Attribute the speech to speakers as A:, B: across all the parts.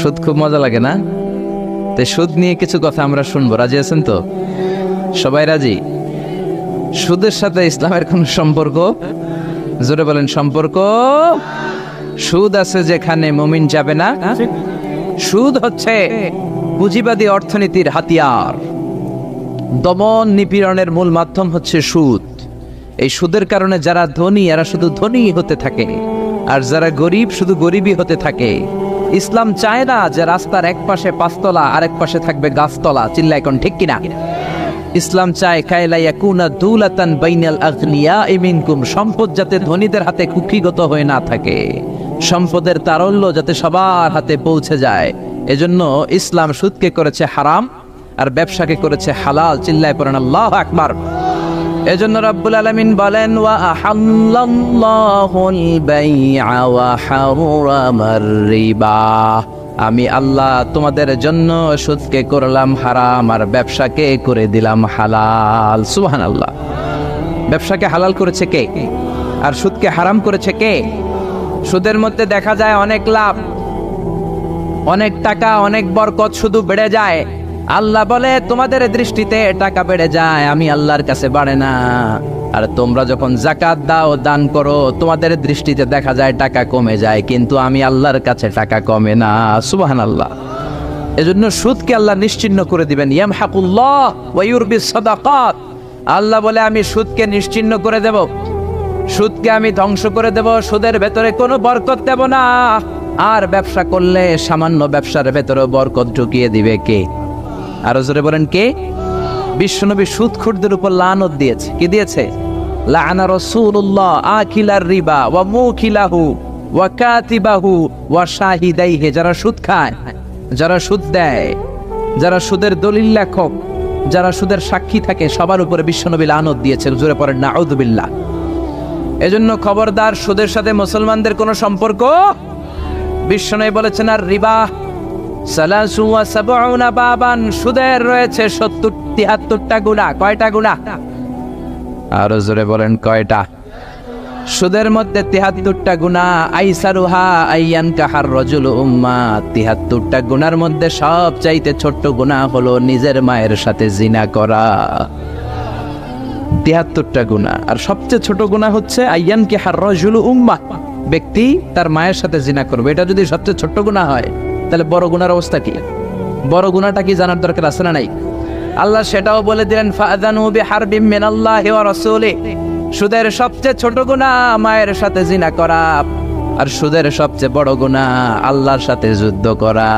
A: সুদ খুব মজা লাগে না? তো সুদ নিয়ে কিছু কথা আমরা শুনবো, রাজি আছেন তো? সবাই রাজি? সুদের সাথে ইসলামের কোন সম্পর্ক? জোরে বলেন, সম্পর্ক। সুদ আছে যেখানে মুমিন যাবে না। সুদ হচ্ছে পুঁজিবাদী অর্থনীতির হাতিয়ার। দমন নিপীড়নের মূল মাধ্যম হচ্ছে সুদ। এই সুদের কারণে যারা ধনী এরা শুধু ধনী হতে থাকে, আর যারা গরিব শুধু গরিবই হতে থাকে। ইসলাম চায় না যে রাস্তার এক পাশে পাঁচতলা আর এক পাশে থাকবে গাছতলা। চিল্লায় কোন ঠিক কিনা? ইসলাম চায় কায়লা ইয়াকুনা দুলাতান বাইনাল আগনিয়া মিনকুম, সম্পদ যাতে ধনীদের হাতে কুক্ষিগত হয়ে না থাকে, সম্পদের তারল্য যাতে সবার হাতে পৌঁছে যায়। এজন্য ইসলাম সুদকে করেছে হারাম আর ব্যবসাকে করেছে হালাল। চিল্লায় পড়েন আল্লাহু আকবার। এজন্য রব্বুল আলামিন বলেন, ওয়া আহাল্লাল্লাহুল বাইআ ওয়া হারামার রিবা, আমি আল্লাহ তোমাদের জন্য সুদকে করলাম হারাম আর ব্যবসাকে করে দিলাম হালাল। সুবহানাল্লাহ। ব্যবসাকে হালাল করেছে কে? আর সুদকে হারাম করেছে কে? সুদের মধ্যে দেখা যায় অনেক লাভ, অনেক টাকা, অনেক বরকত, শুধু বেড়ে যায়। আল্লাহ বলে তোমাদের দৃষ্টিতে টাকা বেড়ে যায়, আমি আল্লাহর কাছে বাড়ে না। আর তোমরা যখন যাকাত দাও, দান করো, তোমাদের দৃষ্টিতে দেখা যায় টাকা কমে যায়, কিন্তু আমি আল্লাহর কাছে টাকা কমে না। সুবহানাল্লাহ। এজন্য সুদকে আল্লাহ নিশ্চিহ্ন করে দিবেন। ইয়ামহাকুল্লাহ ওয়া ইউরবিস সাদাকাত, আল্লাহ বলে আমি সুদকে নিশ্চিহ্ন করে দেব, সুদকে আমি ধ্বংস করে দেব, সুদের ভেতরে কোনো বরকত দেব না। আর ব্যবসা করলে সামান্য ব্যবসার ভেতরে বরকত ঢুকিয়ে দিবে কে? আরো জোরে বলেন কে? বিশ্বনবী সুদখোরদের উপর লানত দিয়েছে। কি দিয়েছে? লাআনা রাসূলুল্লাহ আকিলার রিবা ওয়া মুকিলাহু ওয়া কাতিবাহু ওয়া শাহিদাইহি, যারা সুদ খায়, যারা সুদ দেয়, যারা সুদের দলিল লেখক, যারা সুদের সাক্ষী থাকে, সবার উপরে বিশ্বনবী লানত দিয়েছে। জোরে পড়েন নাউযুবিল্লাহ। এজন্য খবরদার, সুদের সাথে মুসলমানদের কোনো সম্পর্ক। বিশ্বনবী বলেছেন, আর রিবা সালাসু ওয়া সাবউনা বাবান, সুদের রয়েছে 73টা গুনাহ। কয়টা গুনাহ? আরো জোরে বলেন কয়টা? সুদের মধ্যে 73টা গুনাহ। আইসারুহা আইয়ান কাহার রাজুল উম্মা, 73টা গুনার মধ্যে সবচাইতে ছোট্ট গুনাহ হলো নিজের মায়ের সাথে জিনা করা। 73টা গুনাহ, আর সবচেয়ে ছোট গুনাহ হচ্ছে আইয়ান কাহার রাজুল উম্মা, ব্যক্তি তার মায়ের সাথে জিনা করবে। এটা যদি সবচেয়ে ছোট্ট গুনাহ হয়, তাহলে বড় গুনার অবস্থা কি? বড় গুনাহটা কি জানার দরকার আছে না নাই? আল্লাহ সেটাও বলে দিলেন, ফাআযানু বিহারবিম মিনাল্লাহি ওয়া রাসূলিহি, সুদের সবচেয়ে ছোট গুনাহ মায়ের সাথে জিনা করা, আর সুদের সবচেয়ে বড় গুনাহ আল্লাহর সাথে যুদ্ধ করা।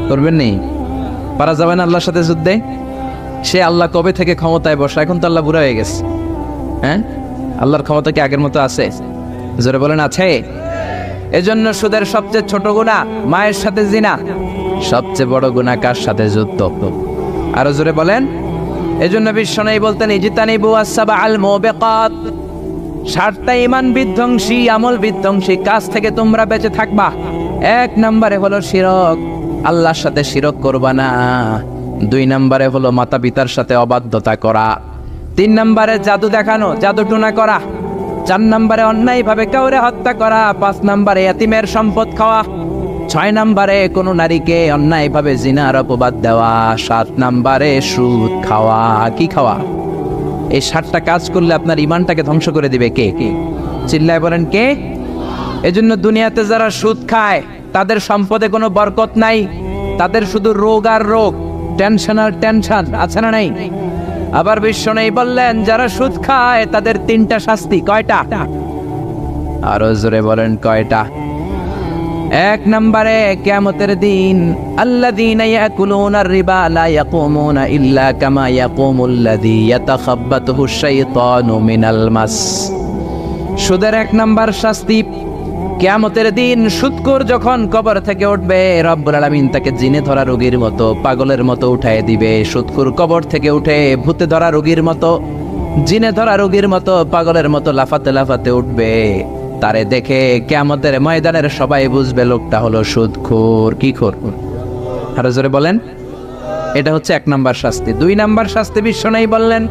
A: করবেন নি? পারা যাবে না আল্লাহর সাথে যুদ্ধে? সে আল্লাহ কবে থেকে ক্ষমতায় বসা, এখন তো আল্লাহ বুড়া হয়ে গেছে। হ্যাঁ, আল্লাহর ক্ষমতা কি আগের মতো আছে? জোরে বলেন আছে? এজন্য সুদের সবচেয়ে ছোট গুনাহ মায়ের সাথে জিনা, সবচেয়ে বড় গুনাহ কার সাথে? যুদ্ধ। আরো জোরে বলেন। এজন্য বিশ্বনবী বলতেন, ইজতানিবু আসসাবাল মুবিকাত, 7টা ঈমান বিধ্বংসী, আমল বিধ্বংসী কাজ থেকে তোমরা বেঁচে থাকবা। 1 নম্বরে হলো শিরক, আল্লাহর সাথে শিরক করবা না। 2 নম্বরে হলো মাতা পিতার সাথে অবাধ্যতা করা। 3 নম্বরে জাদু দেখানো, জাদু টুনা করা। 4 নম্বরে অন্যায় ভাবে কাউরে হত্যা করা। 5 নম্বরে এতিমের সম্পদ খাওয়া। 6 নম্বরে কোনো নারীকে অন্যায় ভাবে জিনার অপবাদ দেওয়া। 7 নম্বরে সুদ খাওয়া। কি খাওয়া? এই 7টা কাজ করলে আপনার ঈমানটাকে ধ্বংস করে দিবে কে? চিল্লায় বলেন কে? এজন্য দুনিয়াতে যারা সুদ খায় তাদের সম্পদে কোনো বরকত নাই, তাদের শুধু রোগ আর রোগ, টেনশন আর টেনশন। আছে না নাই? আবার বিশ্বনবী বললেন, যারা সুদ খায় তাদের 3টা শাস্তি। কয়টা? আরো জোরে বলেন কয়টা? 1 নম্বরে কিয়ামতের দিন, আল্লাযীনা ইয়াকুলুনার রিবা লা ইয়াকুমুনা ইল্লা কামা ইয়াকুমুল্লাযী ইয়াতাখাব্বাতুহু শাইতানু মিনাল মাস। সুদের 1 নম্বর শাস্তি, কিয়ামতের দিন সুদখোর যখন কবর থেকে উঠবে, রব্বুল আলামিন তাকে জিনে ধরা রোগীর মতো, পাগলের মতো উঠায় দিবে। সুদখোর কবর থেকে উঠে ভূতে ধরা রোগীর মতো, জিনে ধরা রোগীর মতো, পাগলের মতো লাফাতে লাফাতে উঠবে। তারে দেখে কিয়ামতের ময়দানের সবাই বুঝবে লোকটা হলো সুদখোর। কি খোর? আরো জোরে বলেন। এটা হচ্ছে 1 নম্বর শাস্তি। 2 নম্বর শাস্তি বিশ্বনবী বললেন,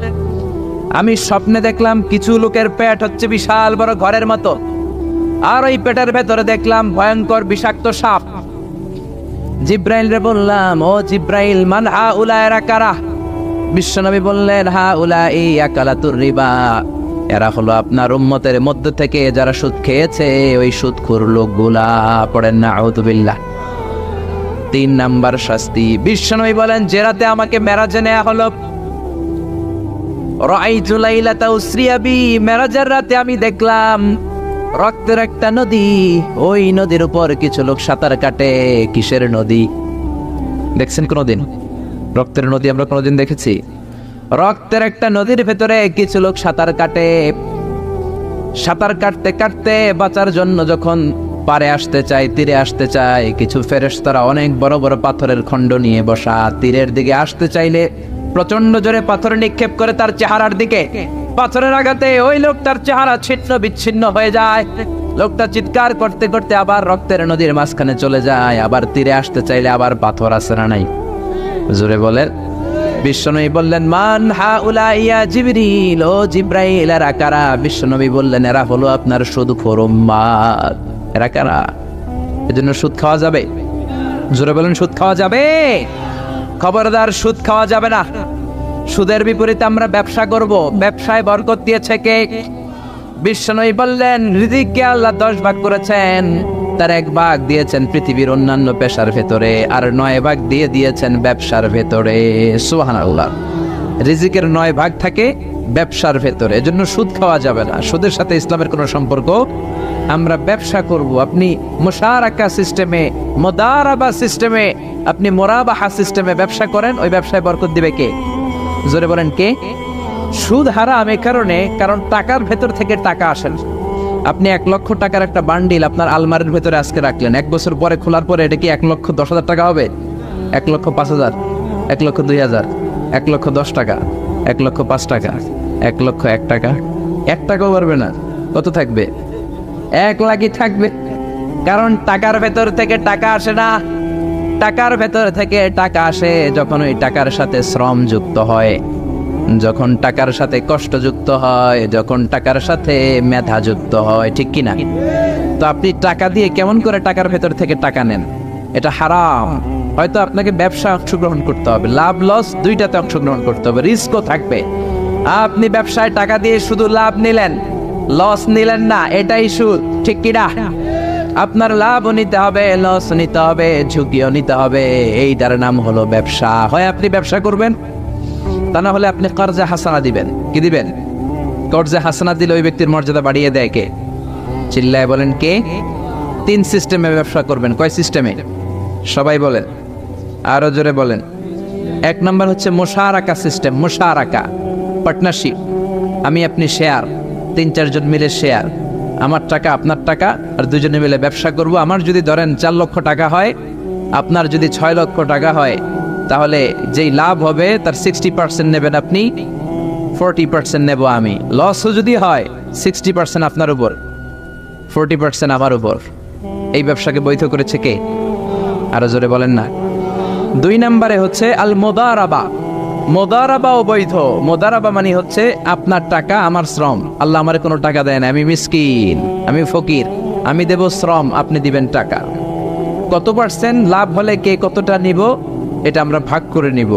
A: আমি স্বপ্নে দেখলাম কিছু লোকের পেট হচ্ছে বিশাল বড় ঘরের মতো, আর ওই পেটের ভেতরে দেখলাম ভয়ঙ্কর বিষাক্ত সাপ। জিব্রাইল রে বললাম, ও জিব্রাইল, মান হাউলা, এরা কারা? বিশ্বনবী বললেন, হাউলাই আকালাতুর রিবা, এরা হলো আপনার উম্মতের মধ্য থেকে যারা সুদ খেয়েছে, ওই সুদখোর লোকগুলা। পড়েন না আউযুবিল্লাহ। 3 নাম্বার শাস্তি। বিশ্বনবী বলেন, যে রাতে আমাকে মেরাজে নেওয়া হলো, রাআইতু লাইলাতা উসরিয়া বি, মেরাজের রাতে আমি দেখলাম রক্তের একটা নদী, ওই নদীর উপর কিছু লোক সাঁতার কাটে। কিসের নদী দেখছেন কোনদিন? রক্তের নদী আমরা কোনদিন দেখেছি? রক্তের একটা নদীর ভেতরে কিছু লোক সাঁতার কাটে। সাঁতার কাটতে কাটতে বাঁচার জন্য যখন পারে আসতে চায়, তীরে আসতে চায়, কিছু ফেরেশতারা অনেক বড় বড় পাথরের খণ্ড নিয়ে বসা, তীরের দিকে আসতে চাইলে প্রচন্ড জোরে পাথর নিক্ষেপ করে তার চেহারার দিকে। পাথরের আঘাতে ওই লোকটার চেহারা ছিন্ন বিচ্ছিন্ন হয়ে যায়। লোকটা চিৎকার করতে করতে আবার রক্তের নদীর মাঝখানে চলে যায়। আবার তীরে আসতে চাইলে আবার পাথর আছে না নাই? জোরে বলেন। বিশ্বনবী বললেন, মান হাউলা ইয়া জিবরিল, ও জিব্রাইল, এরা কারা? বিশ্বনবী বললেন, এরা হলো আপনার সুদখোর উম্মত। এরা কারা? এজন্য সুদ খাওয়া যাবে? জোরে বলেন, সুদ খাওয়া যাবে? খবরদার, সুদ খাওয়া যাবে না। সুদের বিপরীতে আমরা ব্যবসা করব। ব্যবসায় বরকত দিয়েছে কে? বিশ্বনবী বললেন, রিজিককে আল্লাহ 10 ভাগ করেছেন, তার 1 ভাগ দিয়েছেন পৃথিবীর অন্যান্য পেশার ভেতরে, আর 9 ভাগ দিয়ে দিয়েছেন ব্যবসার ভেতরে। সুবহানাল্লাহ। রিজিকের 9 ভাগ থাকে ব্যবসার ভেতরে, এজন্য সুদ খাওয়া যাবে না। সুদের সাথে ইসলামের কোনো সম্পর্ক। আমরা ব্যবসা করব। আপনি মুশারাকা সিস্টেমে, মুদারাবা সিস্টেমে, আপনি মুরাবাহা সিস্টেমে ব্যবসা করেন, ওই ব্যবসায় বরকত দিবে কে? জোরে বলেন, কে? সুদ হারাম এ কারণে, কারণ টাকার ভেতর থেকে টাকা আসে না। আপনি 1 লক্ষ টাকার একটা বান্ডিল আপনার আলমারির ভেতরে আজকে রাখলেন, 1 বছর পরে খোলার পরে এটা কি 1,10,000 টাকা হবে? 1,05,000, 1,02,000, 1,10,000 টাকা, 1,05,000 টাকা, 1,01,000 টাকা? 1 টাকাও পারবে না। কত থাকবে? 1 লাখই থাকবে। কারণ টাকার ভেতর থেকে টাকা আসে না। টাকার ভেতর থেকে টাকা আসে যখন ওই টাকার সাথে শ্রম যুক্ত হয়, যখন টাকার সাথে কষ্ট যুক্ত হয়, যখন টাকার সাথে মেধা যুক্ত হয়। ঠিক কি না? তো আপনি টাকা দিয়ে কেমন করে টাকার ভেতর থেকে টাকা নেন? এটা হারাম। হয়তো আপনাকে ব্যবসা অংশগ্রহণ করতে হবে, লাভ লস দুইটাতে অংশগ্রহণ করতে হবে, রিস্কও থাকবে। আপনি ব্যবসায় টাকা দিয়ে শুধু লাভ নিলেন, লস নিলেন না, এটাই সুদ। ঠিক কি না? আপনার লাভও নিতে হবে, লস নিতে হবে, ঝুঁকিও নিতে হবে। এইটার নাম হলো ব্যবসা। হয় আপনি ব্যবসা করবেন, তা না হলে আপনি কর্জে হাসানা দিবেন। কি দিবেন? কর্জে হাসানা দিলে ওই ব্যক্তির মর্যাদা বাড়িয়ে দেয় কে? চিল্লায় বলেন, কে? 3 সিস্টেমে ব্যবসা করবেন। কয় সিস্টেমে? সবাই বলেন, আরো জোরে বলেন। 1 নাম্বার হচ্ছে মুশারাকা সিস্টেম। মুশারাকা, পার্টনারশিপ। আমি আপনি শেয়ার, 3-4 জন মিলে শেয়ার, আমার টাকা আপনার টাকা, আর দুজনে মিলে ব্যবসা করব। আমার যদি ধরেন 4 লক্ষ টাকা হয়, আপনার যদি 6 লক্ষ টাকা হয়, তাহলে যেই লাভ হবে তার 60% নেবেন আপনি, 40% নেব আমি। লসও যদি হয় 60% আপনার উপর, 40% আমার উপর। এই ব্যবসাকে বৈধ করেছে কে? আরো জোরে বলেন না। 2 নম্বরে হচ্ছে আল মুদারাবা। মুদারাবাও বৈধ। মুদারাবা মানে হচ্ছে আপনার টাকা আমার শ্রম। আল্লাহ আমার কোনো টাকা দেয় না, আমি মিসকিন, আমি ফকির, আমি দেব শ্রম, আপনি দিবেন টাকা। কত পার্সেন্ট লাভ হলে কে কতটা নিব এটা আমরা ভাগ করে নিব।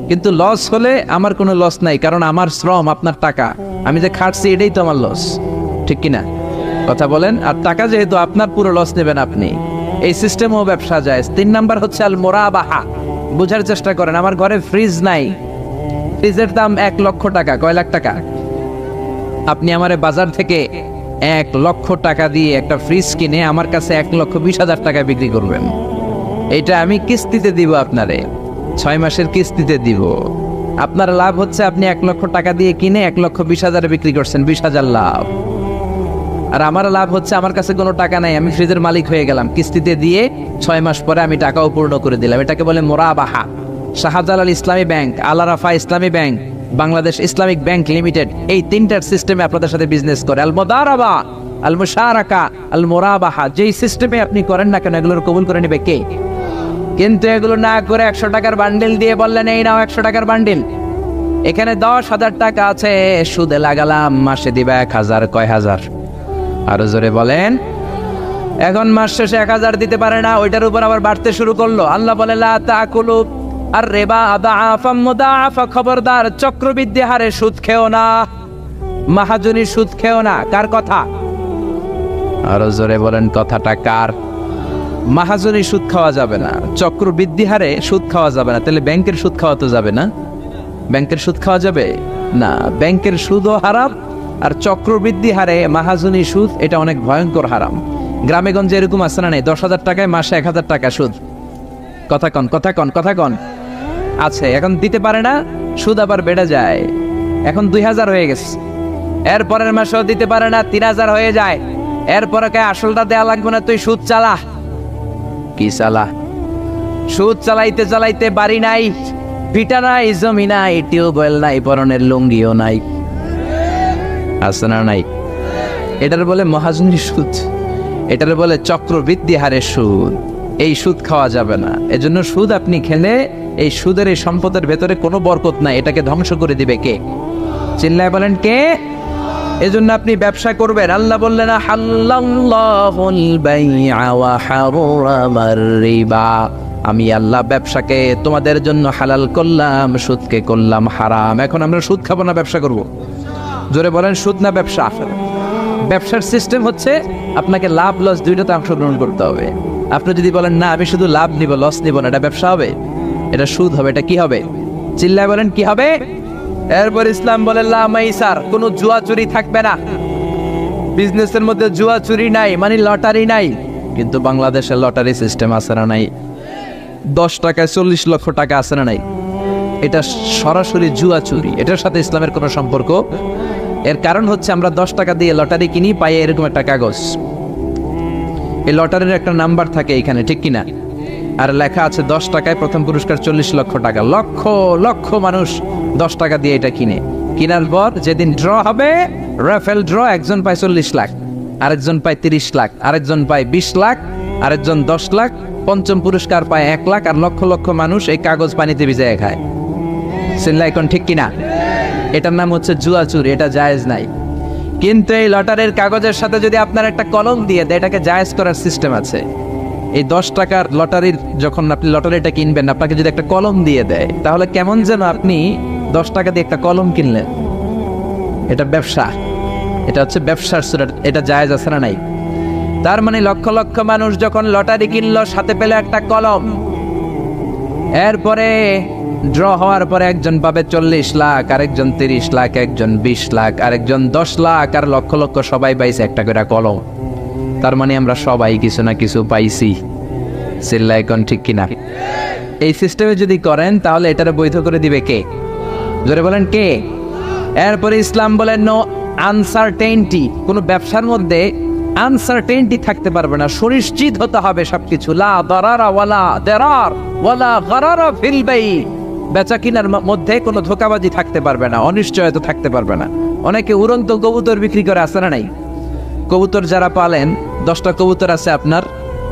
A: কিন্তু লস হলে আমার কোনো লস নাই, কারণ আমার শ্রম আপনার টাকা, আমি যে খাটছি এটাই তো আমার লস। ঠিক কিনা? কথা বলেন। আর টাকা যেহেতু আপনার, পুরো লস নেবেন আপনি। এই সিস্টেমও ব্যবসা যায়। 3 নাম্বার হচ্ছে আল মুরাবাহা। বুঝার চেষ্টা করেন। আমার ঘরে ফ্রিজ নাই, ফ্রিজের দাম 1 লক্ষ টাকা। কয় লাখ টাকা? আপনি আমারে বাজার থেকে 1 লক্ষ টাকা দিয়ে একটা ফ্রিজ কিনে আমার কাছে 1,20,000 টাকা বিক্রি করবেন। এটা আমি কিস্তিতে দিব আপনারে, 6 মাসের কিস্তিতে দিব। আপনার লাভ হচ্ছে আপনি 1 লক্ষ টাকা দিয়ে কিনে 1,20,000 বিক্রি করছেন, 20,000 লাভ। আর আমার লাভ হচ্ছে আমার কাছে কোনো টাকা নাই, আমি ফ্রিজের মালিক হয়ে গেলাম, কিস্তিতে দিয়ে 6 মাস পরে আমি টাকাও পূর্ণ করে দিলাম। এটাকে বলে মুরাবাহা। শাহজালাল ইসলামী ব্যাংক, আল রাফা ইসলামী bank, Bangladesh Islamic bank limited, এই 3টার সিস্টেমে আপনাদের সাথে বিজনেস করে। আল মুদারাবা, আল মুশারাকা, আল মুরাবাহা। যেই সিস্টেমে আপনি করেন না কেন, এগুলোর কবুল করে নেবে কে? কিন্তু এগুলো না করে 100 টাকার বান্ডিল দিয়ে বললেন এই নাও 100 টাকার বান্ডিল, এখানে 10,000 টাকা আছে, সুদে লাগালাম, মাসে দিবে 1,000। কয় হাজার? আরো জোরে বলেন। এখন মাস শেষে 1000 দিতে পারে না, ওইটার উপর আবার বাড়তে শুরু করলো। আল্লাহ বলে লা তাকুলু আর রিবা আদাআফাম মুদাআফা, খবরদার চক্রবৃদ্ধি হারে সুদ খেও না, মাহাজনী সুদ খেও না। কার কথা? আরো জোরে বলেন, কথাটা কার? মাহাজনী সুদ খাওয়া যাবে না, চক্রবৃদ্ধি হারে সুদ খাওয়া যাবে না। তাহলে ব্যাংকের সুদ খাওয়া তো যাবে না? ব্যাংকের সুদ খাওয়া যাবে না, ব্যাংকের সুদও হারাম, আর চক্রবৃদ্ধি হারে মাহাজনী সুদ, এটা অনেক ভয়ঙ্কর হারাম। গ্রামে গঞ্জে এরকম আছে না? নেই? 10,000 টাকায় মাসে 1000 টাকা সুদ। কথা কন, কথা কন, কথা কন। আছে, এখন দিতে পারে না, সুদ আবার বেড়ে যায়। এখন 2000 হয়ে গেছে, এরপরের মাসেও দিতে পারে না, 3000 হয়ে যায়। এরপরে কে আসলটা দেয়া লাগবে না, তুই সুদ চালা। কি চালা? সুদ চালাইতে চালাইতে বাড়ি নাই, ভিটা নাই, জমি নাই, টিউবওয়েল নাই, পরনের লুঙ্গিও নাই। আছে না নাই? এটার বলে মহাজনী সুদ, এটার বলে চক্রবৃদ্ধি হারে সুদ। এই সুদ খাওয়া যাবে না। এজন্য সুদ আপনি খেলে এই সুদের এই সম্পদের ভেতরে কোনো বরকত নাই, এটাকে ধ্বংস করে দিবে কে? চিল্লায় বলেন কে? এজন্য আপনি ব্যবসা করবেন। আল্লাহ বললেন হাল্লাল্লাহুল বাইআ ওয়া হারামার রিবা, আমি আল্লাহ ব্যবসাকে তোমাদের জন্য হালাল করলাম, সুদকে করলাম হারাম। এখন আমরা সুদ খাবো না, ব্যবসা করব। জোরে বলেন, সুদ না ব্যবসা? ব্যবসার সিস্টেম হচ্ছে আপনাকে লাভ লস দুইটাতে অংশগ্রহণ করতে হবে। আপনি যদি বলেন না আমি শুধু লাভ নিব, লস নিব না, এটা ব্যবসা হবে? এটা সুদ হবে। এটা কি হবে? চিল্লায় বলেন কি হবে? এরপর ইসলাম বলে লা মাইসার, কোনো জুয়া চুরি থাকবে না। বিজনেসের মধ্যে জুয়া চুরি নাই, মানে লটারি নাই। কিন্তু বাংলাদেশে লটারি সিস্টেম আছে না নাই? 10 টাকায় 40 লক্ষ টাকা আছে না নাই? এটা সরাসরি জুয়া চুরি, এটার সাথে ইসলামের কোনো সম্পর্ক। এর কারণ হচ্ছে আমরা 10 টাকা দিয়ে লটারি কিনি, পাই এরকম একটা কাগজ, এই লটারির একটা নাম্বার থাকে এখানে, ঠিক কিনা? আর লেখা আছে 10 টাকায় প্রথম পুরস্কার 40 লক্ষ টাকা। লক্ষ লক্ষ মানুষ 10 টাকা দিয়ে এটা কিনে। কেনার পর যেদিন ড্র হবে, রাফেল ড্র, একজন পায় 40 লাখ, আরেকজন পায় 30 লাখ, আরেকজন পায় 20 লাখ, আরেকজন 10 লাখ, পঞ্চম পুরস্কার পায় 1 লাখ, আর লক্ষ লক্ষ মানুষ এই কাগজ পানিতে ভিজায় খায়। চিল্লায় কোন ঠিক কিনা? এটার নাম হচ্ছে জুয়া চুরি, এটা জায়েজ নাই। কিন্তু এই লটারির কাগজের সাথে যদি আপনার একটা কলম দিয়ে দেয়, এটাকে জায়েজ করার সিস্টেম আছে। এই 10 টাকার লটারির, যখন আপনি লটারিটা কিনবেন, আপনাকে যদি একটা কলম দিয়ে দেয়, তাহলে কেমন যেন আপনি 10 টাকা দিয়ে একটা কলম কিনলেন। এটা ব্যবসা, এটা হচ্ছে ব্যবসার সুরত, এটা জায়েজ আছে না নাই? তার মানে লক্ষ লক্ষ মানুষ যখন লটারি কিনলো, সাথে পেলে একটা কলম। এরপরে ড্র হওয়ার পরে একজন পাবে 40 লাখ, আরেকজন 30 লাখ, একজন 20 লাখ, আরেকজন 10 লাখ, আর লক্ষ লক্ষ সবাই পাইছে একটা করে কলম। তার মানে আমরা সবাই কিছু না কিছু পাইছি। চিল্লায় কোন ঠিক কিনা? এই সিস্টেমে যদি করেন, তাহলে এটারে বৈধ করে দিবে কে? জোরে বলেন কে? এরপরে ইসলাম বলেন নো আনসার্টেইনটি, কোনো ব্যবসার মধ্যে আনসার্টেইনটি থাকতে পারবে না, সুনিশ্চিত হতে হবে সবকিছু। লা দারারা ওয়ালা দারার ওয়ালা গারারা ফিল বাই, বেচা কিনার মধ্যে কোনো ধোঁকাবাজি থাকতে পারবে না, অনিশ্চয়তা থাকতে পারবে না। অনেকে উড়ন্ত কবুতর বিক্রি করে, আছে না নাই? কবুতর যারা পালেন, 10টা কবুতর আছে আপনার,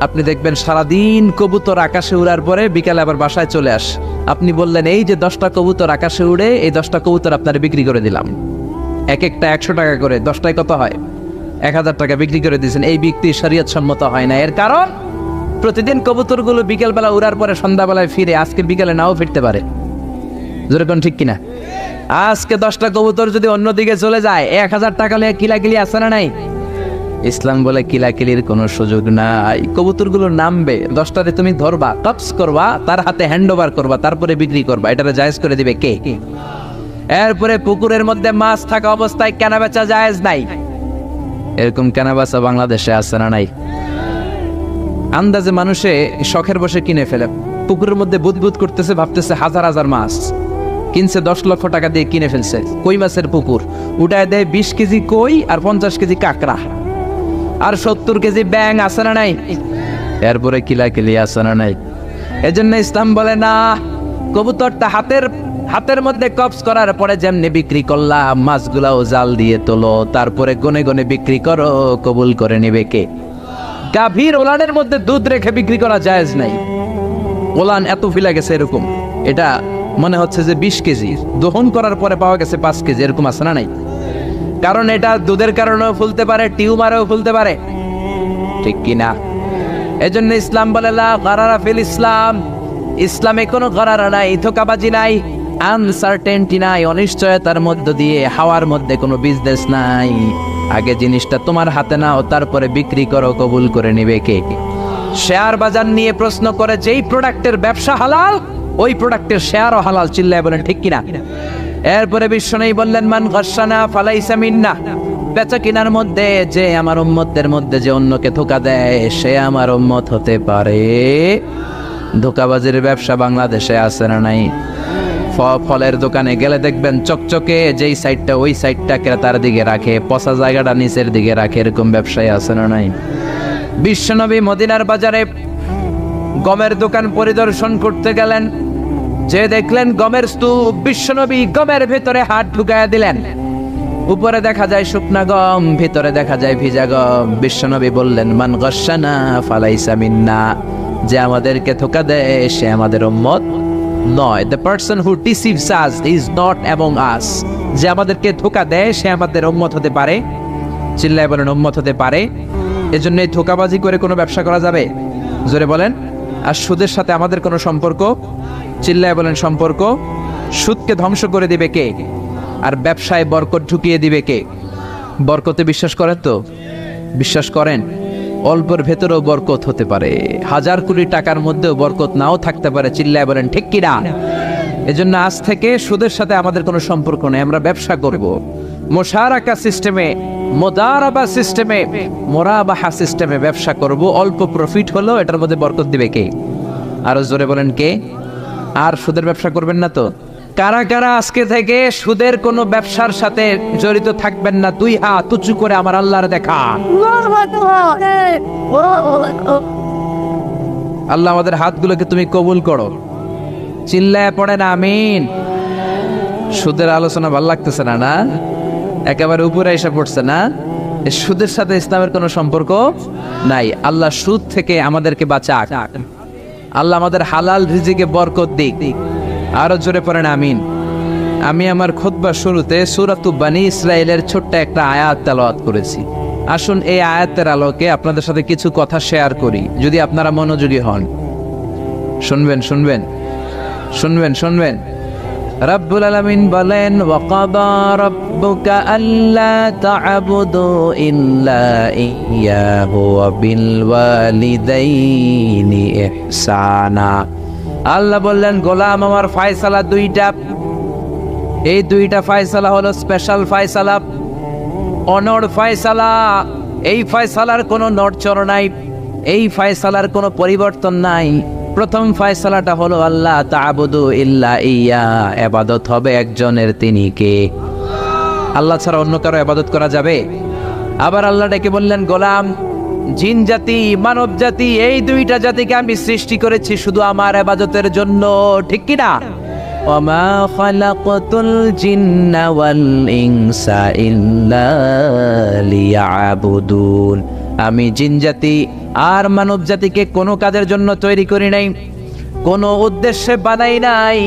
A: আপনি দেখবেন সারাদিন কবুতর আকাশে উড়ার পরে বিকালে আবার বাসায় চলে আস। আপনি বললেন এই যে 10টা কবুতর আকাশে উড়ে, এই 10টা কবুতর আপনার বিক্রি করে দিলাম, এক একটা 100 টাকা করে, 10টায় কত হয়? 1000 টাকা বিক্রি করে দিয়েছেন। এই বিক্রি শরীয়ত সম্মত হয় না। এর কারণ প্রতিদিন কবুতরগুলো বিকেলবেলা উড়ার পরে সন্ধ্যাবেলায় ফিরে, আজকে বিকেলে নাও ফিরতে পারে। যেরকম ঠিক কিনা? আজকে 10টা কবুতর যদি অন্যদিকে চলে যায়, 1000 টাকা নিয়ে কিলাকিলি আছে না নাই? ইসলাম বলে কিলাকিলির কোনো সুযোগ নাই। কবুতরগুলো নামবে, 10টারে তুমি ধরবা, টপস করবা, তার হাতে হ্যান্ড ওভার করবা, তারপরে বিক্রি করবা। এটারে জায়েজ করে দিবে কে? এরপরে পুকুরের মধ্যে মাছ থাকা অবস্থায় কেনা বেচা জায়েজ নাই। এরকম কেনা বেচা বাংলাদেশে আছে না নাই? আন্দাজে মানুষে শখের বসে কিনে ফেলে, পুকুরের মধ্যে বুদবুদ করতেছে, ভাবতেছে হাজার হাজার মাছ কিনছে, 10 লক্ষ টাকা দিয়ে কিনে ফেলছে। কই মাছের পুকুর, উঠায় দেয় 20 কেজি কই আর 50 কেজি কাঁকড়া আর 70 কেজি ব্যাং, আছে না নাই? এরপরে কিলাকিলি আছে না নাই? এজন্য ইসলাম বলে না, কবুতরটা হাতের মধ্যে কবজ করার পরে যেমনি বিক্রি করলাম, মাছগুলাও জাল দিয়ে তোলো, তারপরে গনে গনে বিক্রি করো, কবুল করে নেবে কে? গাভীর ওলানের মধ্যে দুধ রেখে বিক্রি করা জায়েজ নাই। ওলান এত ফিলা গেছে, এরকম এটা মনে হচ্ছে যে 20 কেজি, দহন করার পরে পাওয়া গেছে 5 কেজি, এরকম আছে না নাই? কারণ এটা দুধের কারণেও ফুলতে পারে, টিউমারেও ফুলতে পারে, ঠিক কিনা? এজন্য ইসলাম বলে লা গারারা ফিল ইসলাম, ইসলামে কোনো গারারা নাই, ধোঁকাবাজি নাই, আনসার্টেনটি নাই, অনিশ্চয়তার মধ্য দিয়ে হাওয়ার মধ্যে কোনো বিজনেস নাই। আগে জিনিসটা তোমার হাতে নাও, তারপরে বিক্রি করো, কবুল করে নিবে কে? শেয়ার বাজার নিয়ে প্রশ্ন করে যেই প্রোডাক্টের ব্যবসা হালাল, ওই প্রোডাক্টের শেয়ারও হালাল, চিল্লায় বলেন ঠিক কিনা? এরপরে বিশ্বনবী বললেন মান গাশশানা ফালাইসা মিন্না, বেচা কিনার মধ্যে যে আমার উম্মতের মধ্যে যে অন্যকে ধোঁকা দেয় সে আমার উম্মত হতে পারে। ধোঁকাবাজির ব্যবসা বাংলাদেশে আছে না নাই? ফলের দোকানে গেলে দেখবেন চকচকে যেই সাইডটা ওই সাইডটা ক্রেতার দিকে রাখে, পচা জায়গাটা নিচের দিকে রাখে, এরকম ব্যবসায়ী আছে না নাই? বিশ্বনবী মদিনার বাজারে গমের দোকান পরিদর্শন করতে গেলেন, যে দেখলেন গমের স্তূপ, বিশ্বনবী গমের ভেতরে হাত ঢুকায়া দিলেন। উপরে দেখা যায় শুকনা গম, ভিতরে দেখা যায় ভিজা গম। বিশ্বনবী বললেন মান গাশশানা ফালাইসা মিন্না, যে আমাদেরকে ধোঁকা দেয় সে আমাদের উম্মত নয়। The person who deceives us is not among us, যে আমাদেরকে ধোঁকা দেয় সে আমাদের উম্মত হতে পারে, চিল্লায় বলেন উম্মত হতে পারে। এজন্য এই ধোঁকাবাজি করে কোনো ব্যবসা করা যাবে? জোরে বলেন। আর সুদের সাথে আমাদের কোনো সম্পর্ক? চিল্লায় বলেন সম্পর্ক। সুদকে ধ্বংস করে দিবে কে? আর ব্যবসায় বরকত ঢুকিয়ে দিবে কে? বরকতে বিশ্বাস করেন তো? বিশ্বাস করেন? অল্পের ভেতরেও বরকত হতে পারে, 1000 কোটি টাকার মধ্যেও বরকত নাও থাকতে পারে, চিল্লায় বলেন ঠিক কিনা? এজন্য আজ থেকে সুদের সাথে আমাদের কোনো সম্পর্ক নেই, আমরা ব্যবসা করব মুশারাকা সিস্টেমে, মুদারাবা সিস্টেমে, মুরাবাহা সিস্টেমে ব্যবসা করব। অল্প প্রফিট হলো এটার মধ্যে বরকত দিবে কে? আরো জোরে বলেন কে? আর সুদের ব্যবসা করবেন না তো? কারা কারা আজকে থেকে সুদের কোনো ব্যবসার সাথে জড়িত থাকবেন না? 2 হাত উঁচু করে আমার আল্লাহর দেখা। আল্লাহ আমাদের হাতগুলোকে তুমি কবুল করো, চিল্লায় পড়েন আমিন। সুদের আলোচনা ভালো লাগতেছে না? না একেবারে উপরে এসে পড়ছে না? সুদের সাথে ইসলামের কোনো সম্পর্ক নাই। আল্লাহ সুদ থেকে আমাদেরকে বাঁচাক, আল্লাহ আমাদের হালাল রিজিকে বরকত দিক। আরো জোরে পড়েন আমিন। আমি আমার খুতবার শুরুতে সূরাতুল বানী ইসরাইলের ছোট্ট একটা আয়াত তেলাওয়াত করেছি। আসুন এই আয়াতের আলোকে আপনাদের সাথে কিছু কথা শেয়ার করি, যদি আপনারা মনোযোগী হন। শুনবেন শুনবেন শুনবেন শুনবেন। রব্বুল আলামিন বলেন ওয়াকাদা রাব্বুকা আল্লা তা'বুদু ইল্লা ইয়্যাহু ওয়া বিল ওয়ালিদাইনি ইহসানা। আল্লাহ বললেন গোলাম আমার ফয়সালা 2টা, এই 2টা ফয়সালা হলো স্পেশাল ফয়সালা, অনড় ফয়সালা। এই ফয়সালার কোনো নড়চড় নাই, এই ফয়সালার কোনো পরিবর্তন নাই। প্রথম ফয়সালাটা হলো আল্লাহ তা'বুদু ইল্লা ইয়্যা, ইবাদত হবে একজনের, তিনি কে? আল্লাহ ছাড়া অন্য কারো ইবাদত করা যাবে? আবার আল্লাহ ডেকে বললেন গোলাম জিন জাতি মানব জাতি এই 2টা জাতিকে আমি সৃষ্টি করেছি শুধু আমার ইবাদতের জন্য, ঠিক কি না? ওয়ামা খালাকাতুল জিন্না ওয়াল ইনসা ইল্লা লিয়াবুদুন, আমি জিন জাতি আর মানব জাতিকে কোনো কাজের জন্য তৈরি করি নাই, কোনো উদ্দেশ্যে বানাই নাই,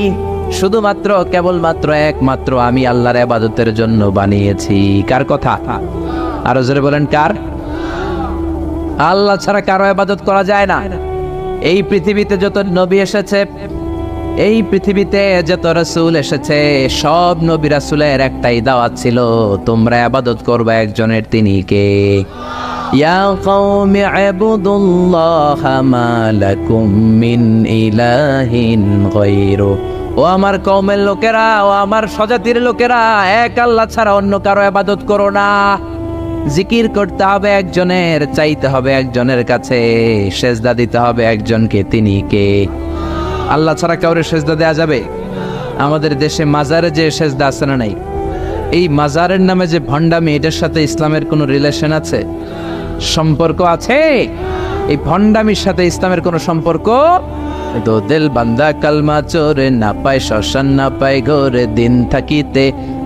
A: শুধুমাত্র কেবলমাত্র একমাত্র আমি আল্লাহর ইবাদতের জন্য বানিয়েছি। কার কথা? আরো জোরে বলেন কার? আল্লাহ ছাড়া কারো ইবাদত করা যায় না। এই পৃথিবীতে যত নবী এসেছে, এই পৃথিবীতে যত রাসূল এসেছে, সব নবী রাসূলের একটাই দাওয়াত ছিল, তোমরা ইবাদত করবে একজনের, তিনি কে? ইয়া কওমি ইবুদুল্লাহা মা লাকুম মিন ইলাহিন গায়রু, ও আমার কওমের লোকেরা, ও আমার স্বজাতির লোকেরা, এক আল্লাহ ছাড়া অন্য কারো ইবাদত করো না। জিকির করতে হবে একজনের, চাইতে হবে একজনের কাছে, সেজদা দিতে হবে একজনকে, তিনি কে? আল্লাহ ছাড়া কাউরে সেজদা দেয়া যাবে? আমাদের দেশে মাজারে যে সেজদা আছে না নাই, এই মাজারের নামে যে ভণ্ডামি, এটার সাথে ইসলামের কোনো রিলেশন আছে? সম্পর্ক আছে? এই ভণ্ডামির সাথে ইসলামের কোনো সম্পর্ক? দো দিল বান্দা কালমা চোরে, না পায় শ্মশান না পায় ঘরে, দিন থাকিতে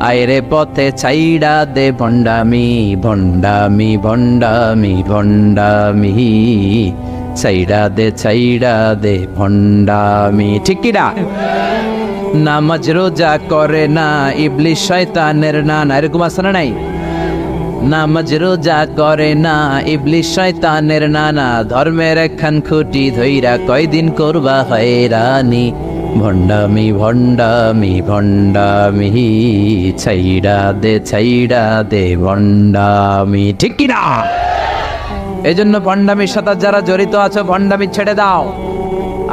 A: আয়রে পথে ছাইড়া দে ভণ্ডামি ভণ্ডামি ভণ্ডামি ভণ্ডামি, ছাইড়া দে ভণ্ডামি, ঠিক কি না? নামাজ রোজা করে না, ইবলিস শয়তানের নানা, এরকম আছে না নাই? নামাজ রোজা করে না, ইবলিশ শয়তানের নানা, ধর্মের একখান খুঁটি ধইরা কয়দিন করবা হয়রানি। ভণ্ডামি ভণ্ডামি ভণ্ডামি, ছাইড়া দে ভণ্ডামি, ঠিক কিনা? এই জন্য ভণ্ডামির সাথে যারা জড়িত আছো, ভণ্ডামি ছেড়ে দাও,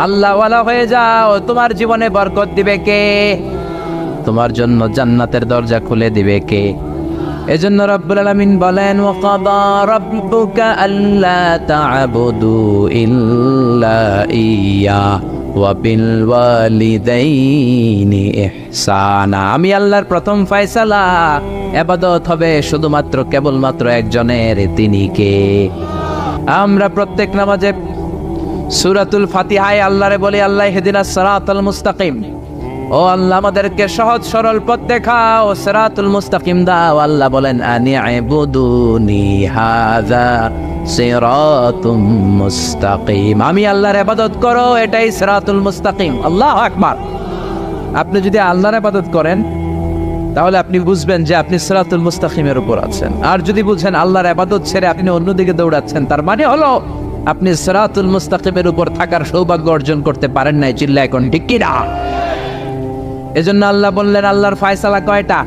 A: আল্লাহওয়ালা হয়ে যাও। তোমার জীবনে বরকত দিবে কে? তোমার জন্য জান্নাতের দরজা খুলে দিবে কে? এজন্য রব্বুল আলামিন বলেন, ওয়াকাদা রাব্বুকা আল্লা তা'বুদু ইল্লা ইয়্যা ওয়া বিল ওয়ালিদাইনি ইহসানা। আমি আল্লাহর প্রথম ফয়সালা, ইবাদত হবে শুধুমাত্র কেবলমাত্র একজনের, তিনি কে? আমরা প্রত্যেক নামাজে সূরাতুল ফাতিহায় আল্লাহরে বলি, আল্লাহ ইহদিনাস সিরাতাল মুস্তাকিম, ও আল্লাহ আমাদেরকে সহজ সরল পথ দেখাও, সিরাতুল মুস্তাকিম দাও। আল্লাহ বলেন, আনি'বুদুনি হাযা সিরাতুম মুস্তাকিম, আমি আল্লাহর ইবাদত করো, এটাই সিরাতুল মুস্তাকিম। আল্লাহু আকবার। আপনি যদি আল্লাহর ইবাদত করেন তাহলে আপনি বুঝবেন যে আপনি সিরাতুল মুস্তাকিমের উপর আছেন। আর যদি বুঝেন আল্লাহর ইবাদত ছেড়ে আপনি অন্যদিকে দৌড়াচ্ছেন, তার মানে হলো আপনি সিরাতুল মুস্তাকিমের উপর থাকার সৌভাগ্য অর্জন করতে পারেন নাই। চিল্লায় কোন ঠিক কি না? এজন্য আল্লাহ বললেন, আল্লাহর ফয়সালা কয়টা?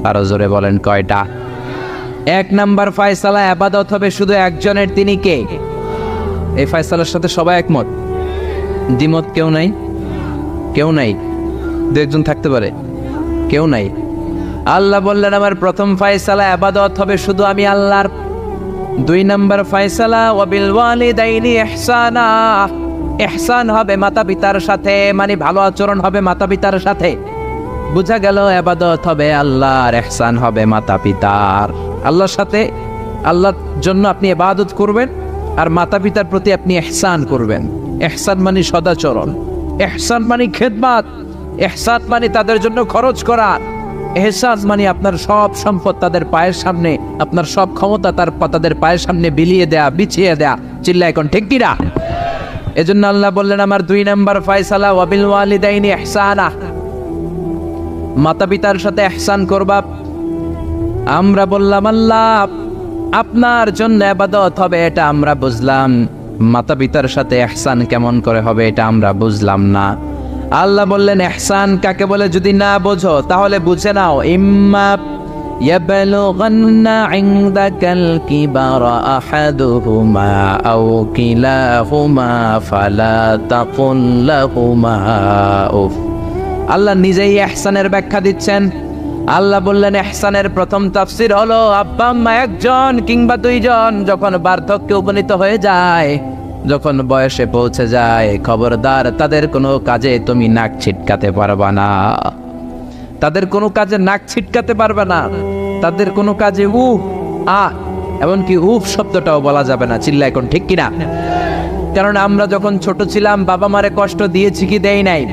A: আরো জোরে বলেন, কয়টা? এক নাম্বার ফয়সালা, ইবাদত হবে শুধু একজনের, তিনি কে? এই ফয়সালার সাথে সবাই একমত? দ্বিমত কেউ নাই? কেউ নাই? দু একজন থাকতে পারে, কেউ নাই। আল্লাহ বললেন, আমার প্রথম ফয়সালা, ইবাদত হবে শুধু আমি আল্লাহর। দুই নাম্বার ফয়সালা, ওয়া বিল ওয়ালিদাইনি ইহসানা, ইহসান হবে মাতা পিতার সাথে, মানে ভালো আচরণ হবে মাতা পিতার সাথে। বুঝা গেল, ইবাদত হবে আল্লাহর, ইহসান হবে মাতা পিতার। আল্লাহর সাথে, আল্লাহর জন্য আপনি ইবাদত করবেন, আর মাতা পিতার প্রতি আপনি ইহসান করবেন। ইহসান মানে সদাচরণ, ইহসান মানে খেদমত, ইহসান মানে তাদের জন্য খরচ করা, ইহসান মানে আপনার সব সম্পদ তাদের পায়ের সামনে, আপনার সব ক্ষমতা তাদের পায়ের সামনে বিলিয়ে দেয়া, বিছিয়ে দেয়া। চিল্লায় এখন ঠিক কিনা? এজন্য আল্লাহ বললেন, আমার দুই নাম্বার ফয়সালা, ওয়া বিল ওয়ালিদাইনি ইহসানা, মাতা পিতার সাথে ইহসান করবা। আমরা বললাম, আল্লাহ আপনার জন্য ইবাদত হবে, এটা আমরা বুঝলাম, মাতা পিতার সাথে ইহসান কেমন করে হবে এটা আমরা বুঝলাম না। আল্লাহ বললেন, ইহসান কাকে বলে যদি না বোঝো তাহলে বুঝে নাও, ইম্মা ইয়াবলুগান্না ইনদাকাল কিবারা আহাদুহুমা আও কিলাহুমা ফালা তাকুল লাহুমা উফ। আল্লাহ নিজেই ইহসানের ব্যাখ্যা দিচ্ছেন। আল্লাহ বললেন, ইহসানের প্রথম তাফসীর হলো, আব্বা আম্মা একজন কিংবা দুইজন যখন বার্ধক্যে উপনীত হয়ে যায়, যখন বয়সে পৌঁছে যায়, খবরদার তাদের কোনো কাজে তুমি নাক ছিটকাতে পারবা না, তাদের কোনো কাজে নাক ছিটকাতে পারবে না, তাদের কোনো কাজে এমনকি উফ শব্দটাও বলা যাবে না। চিল্লা এখন ঠিক কিনা? কারণ আমরা যখন ছোট ছিলাম বাবা মারে কষ্ট দিয়েছি কি দেই নাই?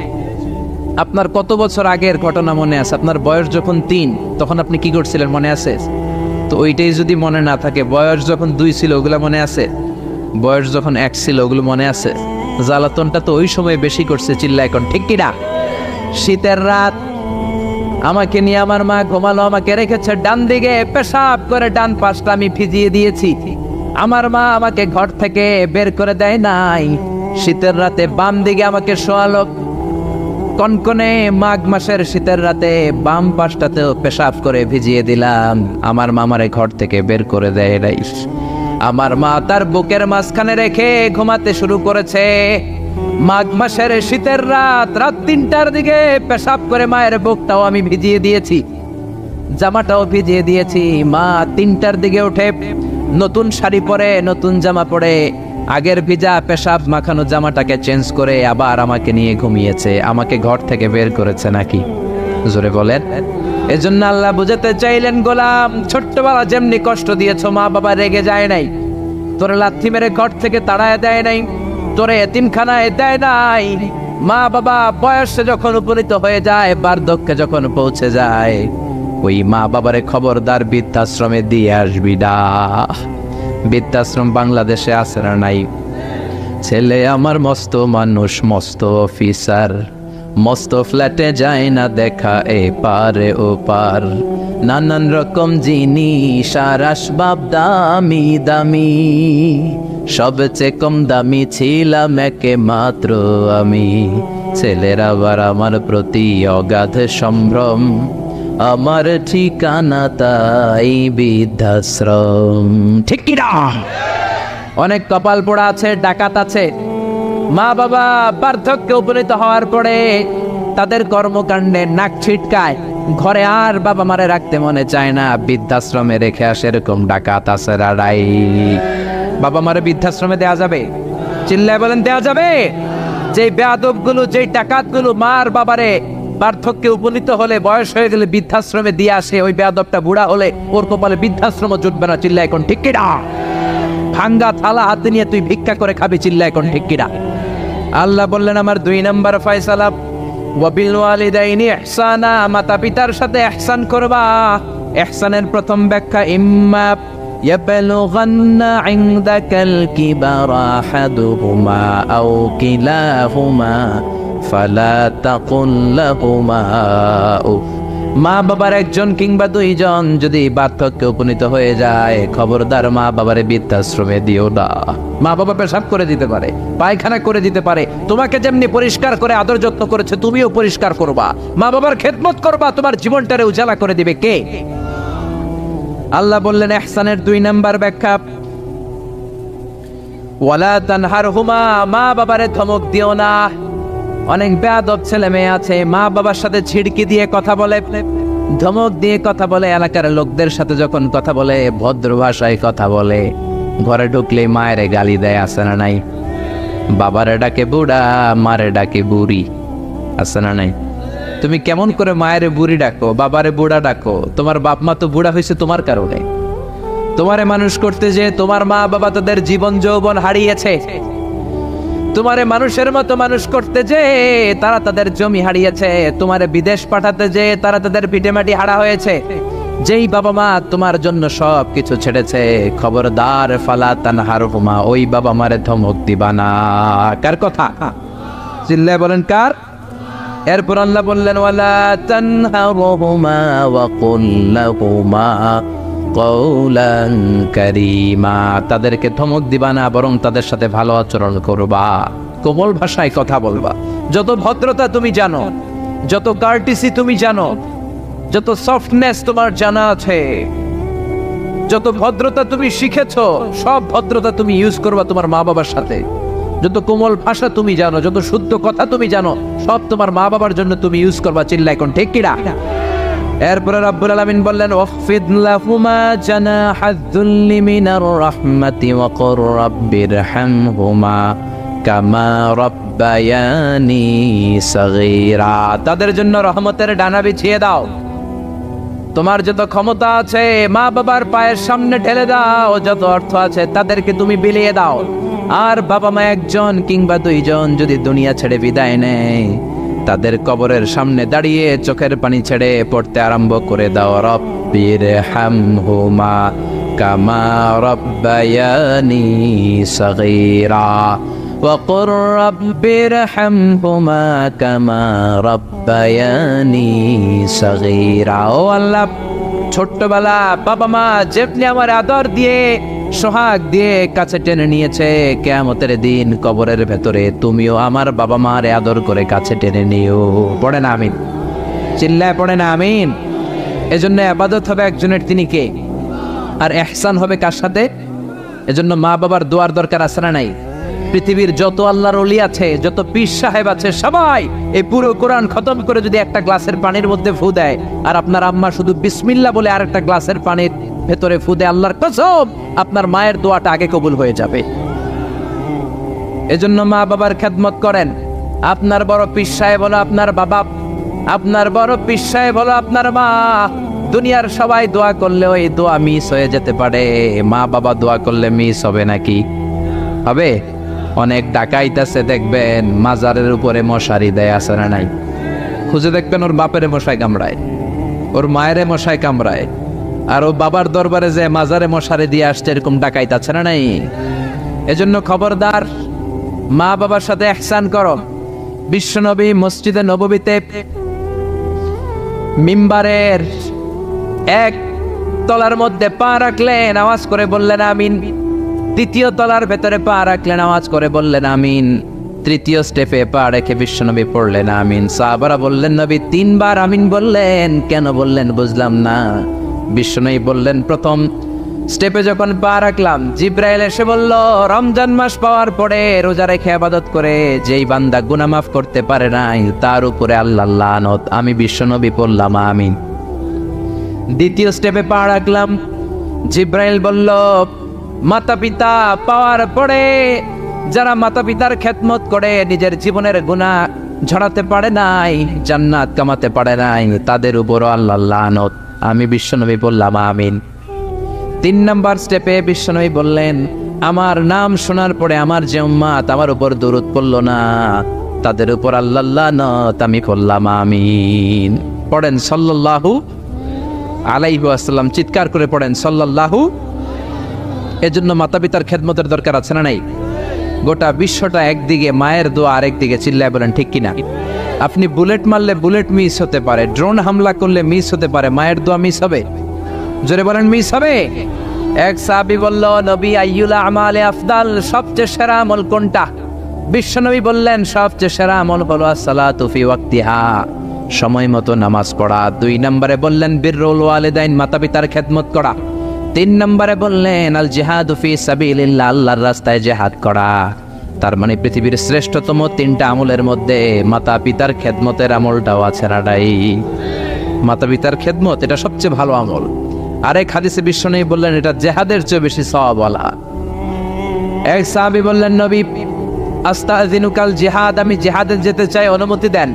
A: আপনার কত বছর আগের ঘটনা মনে আছে? আপনার বয়স যখন 3 তখন আপনি কি করছিলেন মনে আছে? তো ওইটাই যদি মনে না থাকে, বয়স যখন 2 ছিল ওগুলা মনে আছে? বয়স যখন 1 ছিল ওগুলো মনে আছে? জ্বালাতনটা তো ওই সময় বেশি করছে। চিল্লা এখন ঠিক কিনা? শীতের রাত, আমাকে নিয়ে আমার মা ঘুমালো, আমাকে রেখেছে ডান দিকে, পেশাব করে ডান পাশটা আমি ভিজিয়ে দিয়েছি। আমার মা আমাকে ঘর থেকে বের করে দেয় নাই, শীতের রাতে বাম দিকে আমাকে শোয়ালো। কনকনে মাঘ মাসের শীতের রাতে বাম পাশটাতেও পেশাব করে ভিজিয়ে দিলাম, আমার মা আমারে ঘর থেকে বের করে দেয় নাই। আমার মা তার বুকের মাঝখানে রেখে ঘুমাতে শুরু করেছে। মাঘ মাসের শীতের রাত 3টার দিকে পেশাব করে মায়ের বুকটাও আমি ভিজিয়ে দিয়েছি, জামাটাও ভিজিয়ে দিয়েছি। মা 3টার দিকে উঠে নতুন শাড়ি পরে, নতুন জামা পরে, আগের ভিজা পেশাব মাখানো জামাটাকে চেঞ্জ করে আবার আমাকে নিয়ে ঘুমিয়েছে। আমাকে ঘর থেকে বের করেছে নাকি? জোরে বলেন। এজন্য আল্লাহ বুঝাতে চাইলেন, গোলাম ছোট্টবেলা যেমনি কষ্ট দিয়েছো, মা বাবা রেগে যায় নাই, তোরে লাথি মেরে ঘর থেকে তাড়ায় দেয় নাই, তোরে এতিমখানায় দেয় নাই। মা বাবা বয়সে যখন উপনীত হয়ে যায়, বার্ধক্যে যখন পৌঁছে যায়, ওই মা বাবারে খবরদার বৃদ্ধাশ্রমে দিয়ে আসবি না। বৃদ্ধাশ্রম বাংলাদেশে আছে না নাই? ছেলে আমার মস্ত মানুষ, মস্ত অফিসার, মস্ত ফ্ল্যাটে যায় না দেখা এ পারে ও পার, নানান রকম জিনিস আর আসবাব দামি দামি, সবচেয়ে কম দামি ছিলাম একে মাত্র আমি। ছেলের আবার আমার প্রতি অগাধ সম্ভ্রম, আমার ঠিকানা তাই বৃদ্ধাশ্রম। ঠিক কি না? অনেক কপাল পোড়া আছে, ডাকাত আছে, মা বাবা বার্ধক্যে উপনীত হওয়ার পরে তাদের কর্মকাণ্ডে নাক ছিটকায়, ঘরে আর বাবা মারে রাখতে মনে চায় না, বৃদ্ধাশ্রমে রেখে আসে। এরকম ডাকাত আছে রাড়াই। বাবা মারে বৃদ্ধাশ্রমে দেয়া যাবে? চিল্লায় বলেন দেয়া যাবে? যেই বেয়াদব গুলো, যেই ডাকাত গুলো মার বাবারে বার্ধক্যে উপনীত হলে, বয়স হয়ে গেলে বৃদ্ধাশ্রমে দিয়ে আসে, ওই বেয়াদবটা বুড়া হলে ওর কপালে বৃদ্ধাশ্রম জুটবে না। চিল্লায় এখন ঠিক কিনা? ভাঙ্গা থালা হাতে নিয়ে তুই ভিক্ষা করে খাবি। চিল্লায় এখন ঠিক কিনা? আল্লাহ বললেন আমার 2 নম্বর ফয়সালা, ওয়াবিল ওয়ালিদাইনি ইহসানা, মাতা পিতার সাথে ইহসান করবা। ইহসানের প্রথম ব্যাখ্যা, ইম্মা ইয়াবলুগান্না ইনদাকাল কিবারা আহাদুহুমা আও কিলাহুমা ফালা তাকুল লাহুমা উফ। মা বাবার একজন কিংবা 2 জন যদি বার্ধক্যে উপনীত হয়ে যায়, খবরদার মা বাবারে বৃদ্ধাশ্রমে দিও না। মা বাবা পেশাব করে দিতে পারে, পায়খানা করে দিতে পারে, তোমাকে যেমনি পরিষ্কার করে আদর যত্ন করেছে তুমিও পরিষ্কার করবা, মা বাবার খেদমত করবা, তোমার জীবনটারে উজালা করে দিবে কে? আল্লাহ বললেন ইহসানের 2 নম্বর ব্যাখ্যা, ওয়ালা তানহারহুমা, মা বাবারে ধমক দিও না। অনেক বেয়াদব ছেলে মেয়ে আছে, মা বাবার সাথে ছিড়কি দিয়ে কথা বলে, ধমক দিয়ে কথা বলে, এলাকার লোকদের সাথে যখন কথা বলে ভদ্র ভাষায় কথা বলে, ঘরে ঢুকলে মায়ের গালি দেয়, আছে না নাই? বাবারে ডাকে বুড়া, মারে ডাকে বুড়ি, আছে না নাই? তুমি কেমন করে মায়ের বুড়ি ডাকো, বাবারে বুড়া ডাকো? তোমার বাপ মা তো বুড়া হয়েছে তোমার কারণে। তোমারে মানুষ করতে যে তোমার মা বাবা তাদের জীবন যৌবন হারিয়েছে, তোমারে মানুষের মতো মানুষ করতে যে তারা তাদের জমি হারিয়েছে, তোমারে বিদেশ পাঠাতে যে তারা তাদের ভিটেমাটি হারা হয়েছে। যেই বাবা মা তোমার জন্য সব কিছু ছেড়েছে, খবরদার ফালা তানহারহুমা, ওই বাবা মারে ধমক দিবা না। কার কথা? চিল্লায় বলেন কার? এরপর আল্লাহ বললেন ওয়ালা তানহারহুমা ওয়া কুল লাহুমা কওলান কারীমা, তাদেরকে ধমক দিবা না, বরং তাদের সাথে ভালো আচরণ করবা, কোমল ভাষায় কথা বলবা। যত ভদ্রতা তুমি জানো, যত কার্টিসি তুমি জানো, যত সফটনেস তোমার জানা আছে, যত ভদ্রতা তুমি শিখেছো, সব ভদ্রতা তুমি ইউজ করবা তোমার মা বাবার সাথে। যত কোমল ভাষা তুমি জানো, যত শুদ্ধ কথা তুমি জানো, সব তোমার মা বাবার জন্য তুমি ইউজ করবা। চিল্লা এখন ঠিক কিনা? এরপরে রব্বুল আলামিন বললেন ওয়াখফিদ লাহুমা জানাহায-যুল্লি মিনার রাহমাতি ওয়া কুর রাব্বিরহামহুমা কামা রাব্বায়ানি সাগীরা, তাদের জন্য রহমতের ডানা বিছিয়ে দাও। তোমার যত ক্ষমতা আছে মা বাবার পায়ের সামনে ঢেলে দাও, যত অর্থ আছে তাদেরকে তুমি বিলিয়ে দাও। আর বাবা মা 1 জন কিংবা 2 জন যদি দুনিয়া ছেড়ে বিদায় নেয়, তাদের কবরের সামনে দাঁড়িয়ে চোখের পানি ছেড়ে পড়তে আরম্ভ করে দাও, রব্বিরহামহুমা কামা রাব্বায়ানি সাগীরা ওয়া কুর রাব্বিরহামহুমা কামা রাব্বায়ানি সাগীরা। ও আল্লাহ, ছোট্টবেলা বাবা মা যেমনি আমার আদর দিয়ে সোহাগ দিয়ে কাছে টেনে নিয়েছে, কিয়ামতের দিন কবরের ভেতরে তুমিও আমার বাবা মারে আদর করে কাছে টেনে নিও। পড়ে না আমিন? চিল্লায় পড়ে না আমিন? এজন্য ইবাদত হবে একজনের, তিনি কে? আর ইহসান হবে কার সাথে? এজন্য মা বাবার দোয়ার দরকার আছে না নাই? পৃথিবীর যত আল্লাহর ওলি আছে, যত পীর সাহেব আছে, সবাই এই পুরো কোরআন খতম করে যদি একটা গ্লাসের পানির মধ্যে ফু দেয়, আর আপনার আম্মা শুধু বিসমিল্লাহ বলে আরেকটা গ্লাসের পানির ভেতরে ফু দেয়, আল্লাহর কসম আপনার মায়ের দোয়াটা আগে কবুল হয়ে যাবে। এজন্য মা বাবার খেদমত করেন। আপনার বড় পীর সাহেব হলো আপনার বাবা, আপনার বড় পীর সাহেব হলো আপনার মা। দুনিয়ার সবাই দোয়া করলে ওই দোয়া মিস হয়ে যেতে পারে, মা বাবা দোয়া করলে মিস হবে নাকি? হবে? অনেক ডাকাইত আছে দেখবেন মাজারের উপরে মশারি দেয়, আছে না নাই? খুঁজে দেখবেন ওর বাপের মশাই কামড়ায়, ওর মায়ের মশাই কামড়ায়, আর ও বাবার দরবারে যে মাজারে মশারি দিয়ে আসছে, এরকম ডাকাইত আছে না নাই? এজন্য খবরদার, মা বাবার সাথে ইহসান করো। বিশ্বনবী মসজিদে নববীতে মিম্বারের এক তলার মধ্যে পা রাখলেন, আওয়াজ করে বললেন আমিন। দ্বিতীয় তলার ভেতরে পা রাখলেন, আওয়াজ করে বললেন আমিন। তৃতীয় স্টেপে পা রেখে বিশ্বনবী পড়লেন আমিন। সাহাবারা বললেন নবী 3 বার আমিন বললেন, কেন বললেন বুঝলাম না। বিশ্বনবী বললেন প্রথম স্টেপে যখন পা রাখলাম, জিব্রাইল এসে বলল রমজান মাস পাওয়ার পরে রোজা রেখে ইবাদত করে যেই বান্দা গুনাহ মাফ করতে পারে নাই তার উপরে আল্লাহর লানত। আমি বিশ্বনবী পড়লাম আমিন। দ্বিতীয় স্টেপে পা রাখলাম, জিব্রাইল বলল মাতা পিতা পাওয়ার পরে যারা মাতা পিতার খেদমত করে নিজের জীবনের গুনাহ ঝরাতে পারে নাই, জান্নাত কামাতে পারে নাই, তাদের উপর আল্লাহর লানত। আমি বিশ্বনবী বললাম আমিন। 3 নাম্বার স্টেপে বিশ্বনবী বললেন আমার নাম শোনার পরে আমার যে উম্মাত আমার উপর দরুদ পড়ল না তাদের উপর আল্লাহর লানত। আমি বললাম আমিন। পড়েন সাল্লাল্লাহু আলাইহি ওয়াসাল্লাম, চিৎকার করে পড়েন সাল্লাল্লাহু। এজন্য মাতা পিতার খেদমতের দরকার আছে না নাই? গোটা বিশ্বটা একদিকে, মায়ের দোয়া আরেকদিকে, চিল্লায় বলেন ঠিক কিনা? আপনি বুলেট মারলে বুলেট মিস হতে পারে, ড্রোন হামলা করলে মিস হতে পারে, মায়ের দোয়া মিস হবে? জোরে বলেন মিস হবে? এক সাহাবী বলল নবী আইয়ুল আমালে আফদাল, সবচেয়ে সেরা আমল কোনটা? বিশ্বনবী বললেন সবচেয়ে সেরা আমল হলো আসসালাতু ফি ওয়াক্তিহা, সময় মতো নামাজ পড়া। 2 নম্বরে বললেন বিররুল ওয়ালিদাইন, মাতা পিতার খেদমত করা। 3 নম্বরে বললেন আল জিহাদু ফি সাবিলিল্লাহ, আল্লাহর রাস্তায় জিহাদ করা। তার মানে পৃথিবীর শ্রেষ্ঠতম 3টা আমলের মধ্যে মাতা পিতার খেদমতের আমলটাও আছে রাডাই। মাতা পিতার খেদমত এটা সবচেয়ে ভালো আমল। আরেক হাদিসে বিশ্বনবী বললেন এটা জিহাদের চেয়ে বেশি সওয়াবওয়ালা। এক সাহাবী বললেন নবী আস্তাযিনুকাল জিহাদ, আমি জিহাদে যেতে চাই, অনুমতি দেন।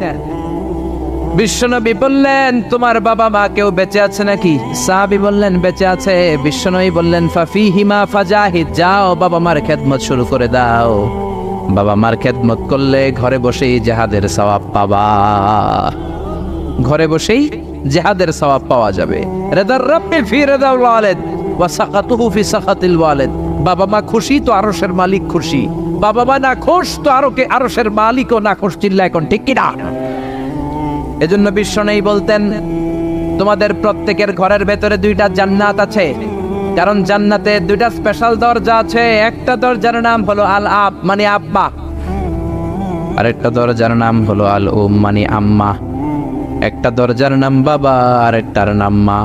A: বিশ্বনবী বললেন তোমার বাবা মা কেউ বেঁচে আছে নাকি? সাহাবী বললেন বেঁচে আছে। বিশ্বনবী বললেন ফাফিহিমা ফাজাহিদ, যাও বাবা মার খেদমত শুরু করে দাও। বাবা মার খেদমত করলে ঘরে বসেই জিহাদের সওয়াব পাবা, ঘরে বসেই জিহাদের সওয়াব পাওয়া যাবে। রিদার রাব্বি ফি রিদাল ওয়ালিদ ওয়া সাকাতুহু ফি সাকাতিল ওয়ালিদ, বাবা মা খুশি তো আরশের মালিক খুশি, বাবা মা না খুশ তো আরশের মালিকও না খুশ। চিল্লা এখন ঠিক কিনা? এজন্য বিশ্বনবী বলতেন তোমাদের প্রত্যেকের ঘরের ভেতরে 2টা জান্নাত আছে, কারণ জান্নাতে 2টা স্পেশাল দরজা আছে। একটা দরজার নাম হলো আল আব মানে আব্বা, আরেকটা দরজার নাম হলো আল উম মানে আম্মা। একটা দরজার নাম বাবা, আরেকটার নাম মা।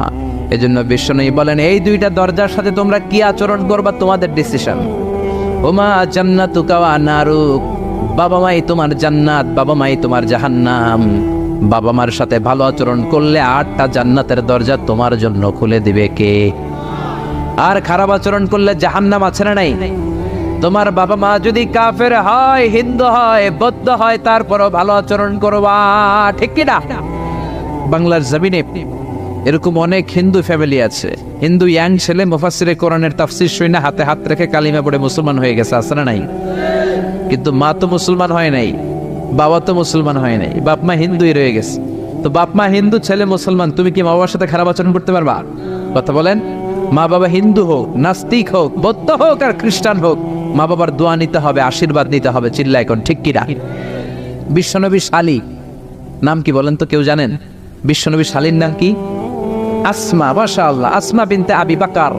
A: এজন্য বিশ্বনবী বলেন এই 2টা দরজার সাথে তোমরা কি আচরণ করবা তোমাদের ডিসিশন। ওমা জান্নাতুকা ওয়া নারুক, বাবা মাই তোমার জান্নাত, বাবা মাই তোমার জাহান্নাম। বাবা মার সাথে ভালো আচরণ করলে 8টা জান্নাতের দরজা তোমার জন্য খুলে দিবে কে? আর খারাপ আচরণ করলে জাহান্নাম আছে না নাই? তোমার বাবা মা যদি কাফের হয়, হিন্দু হয়, বৌদ্ধ হয়, তারপরও ভালো আচরণ করবা, ঠিক কি না? বাংলার জমিনে এরকম অনেক হিন্দু ফ্যামিলি আছে, হিন্দু ইয়াং ছেলে মুফাসসিরে কোরআনের তাফসীর শুনে হাতে হাত রেখে কালিমা পড়ে মুসলমান হয়ে গেছে, আছে না নাই? কিন্তু মা তো মুসলমান হয় নাই, বাবা তো মুসলমান হয় নাই, বাপ মা হিন্দুই রয়ে গেছে। তো বাপ মা হিন্দু, ছেলে মুসলমান, তুমি কি মা বাবার সাথে খারাপ আচরণ করতে পারবা? কথা বলেন। মা বাবা হিন্দু হোক, নাস্তিক হোক, বৌদ্ধ হোক আর খ্রিস্টান হোক, মা বাবার দোয়া নিতে হবে, আশীর্বাদ নিতে হবে। চিল্লা এখন ঠিক কিনা? বিশ্বনবী শালী নাম কি বলেন তো? কেউ জানেন বিশ্বনবী শালীর নাম কি? আসমা। মাশাআল্লাহ, আসমা বিনতে আবি বকর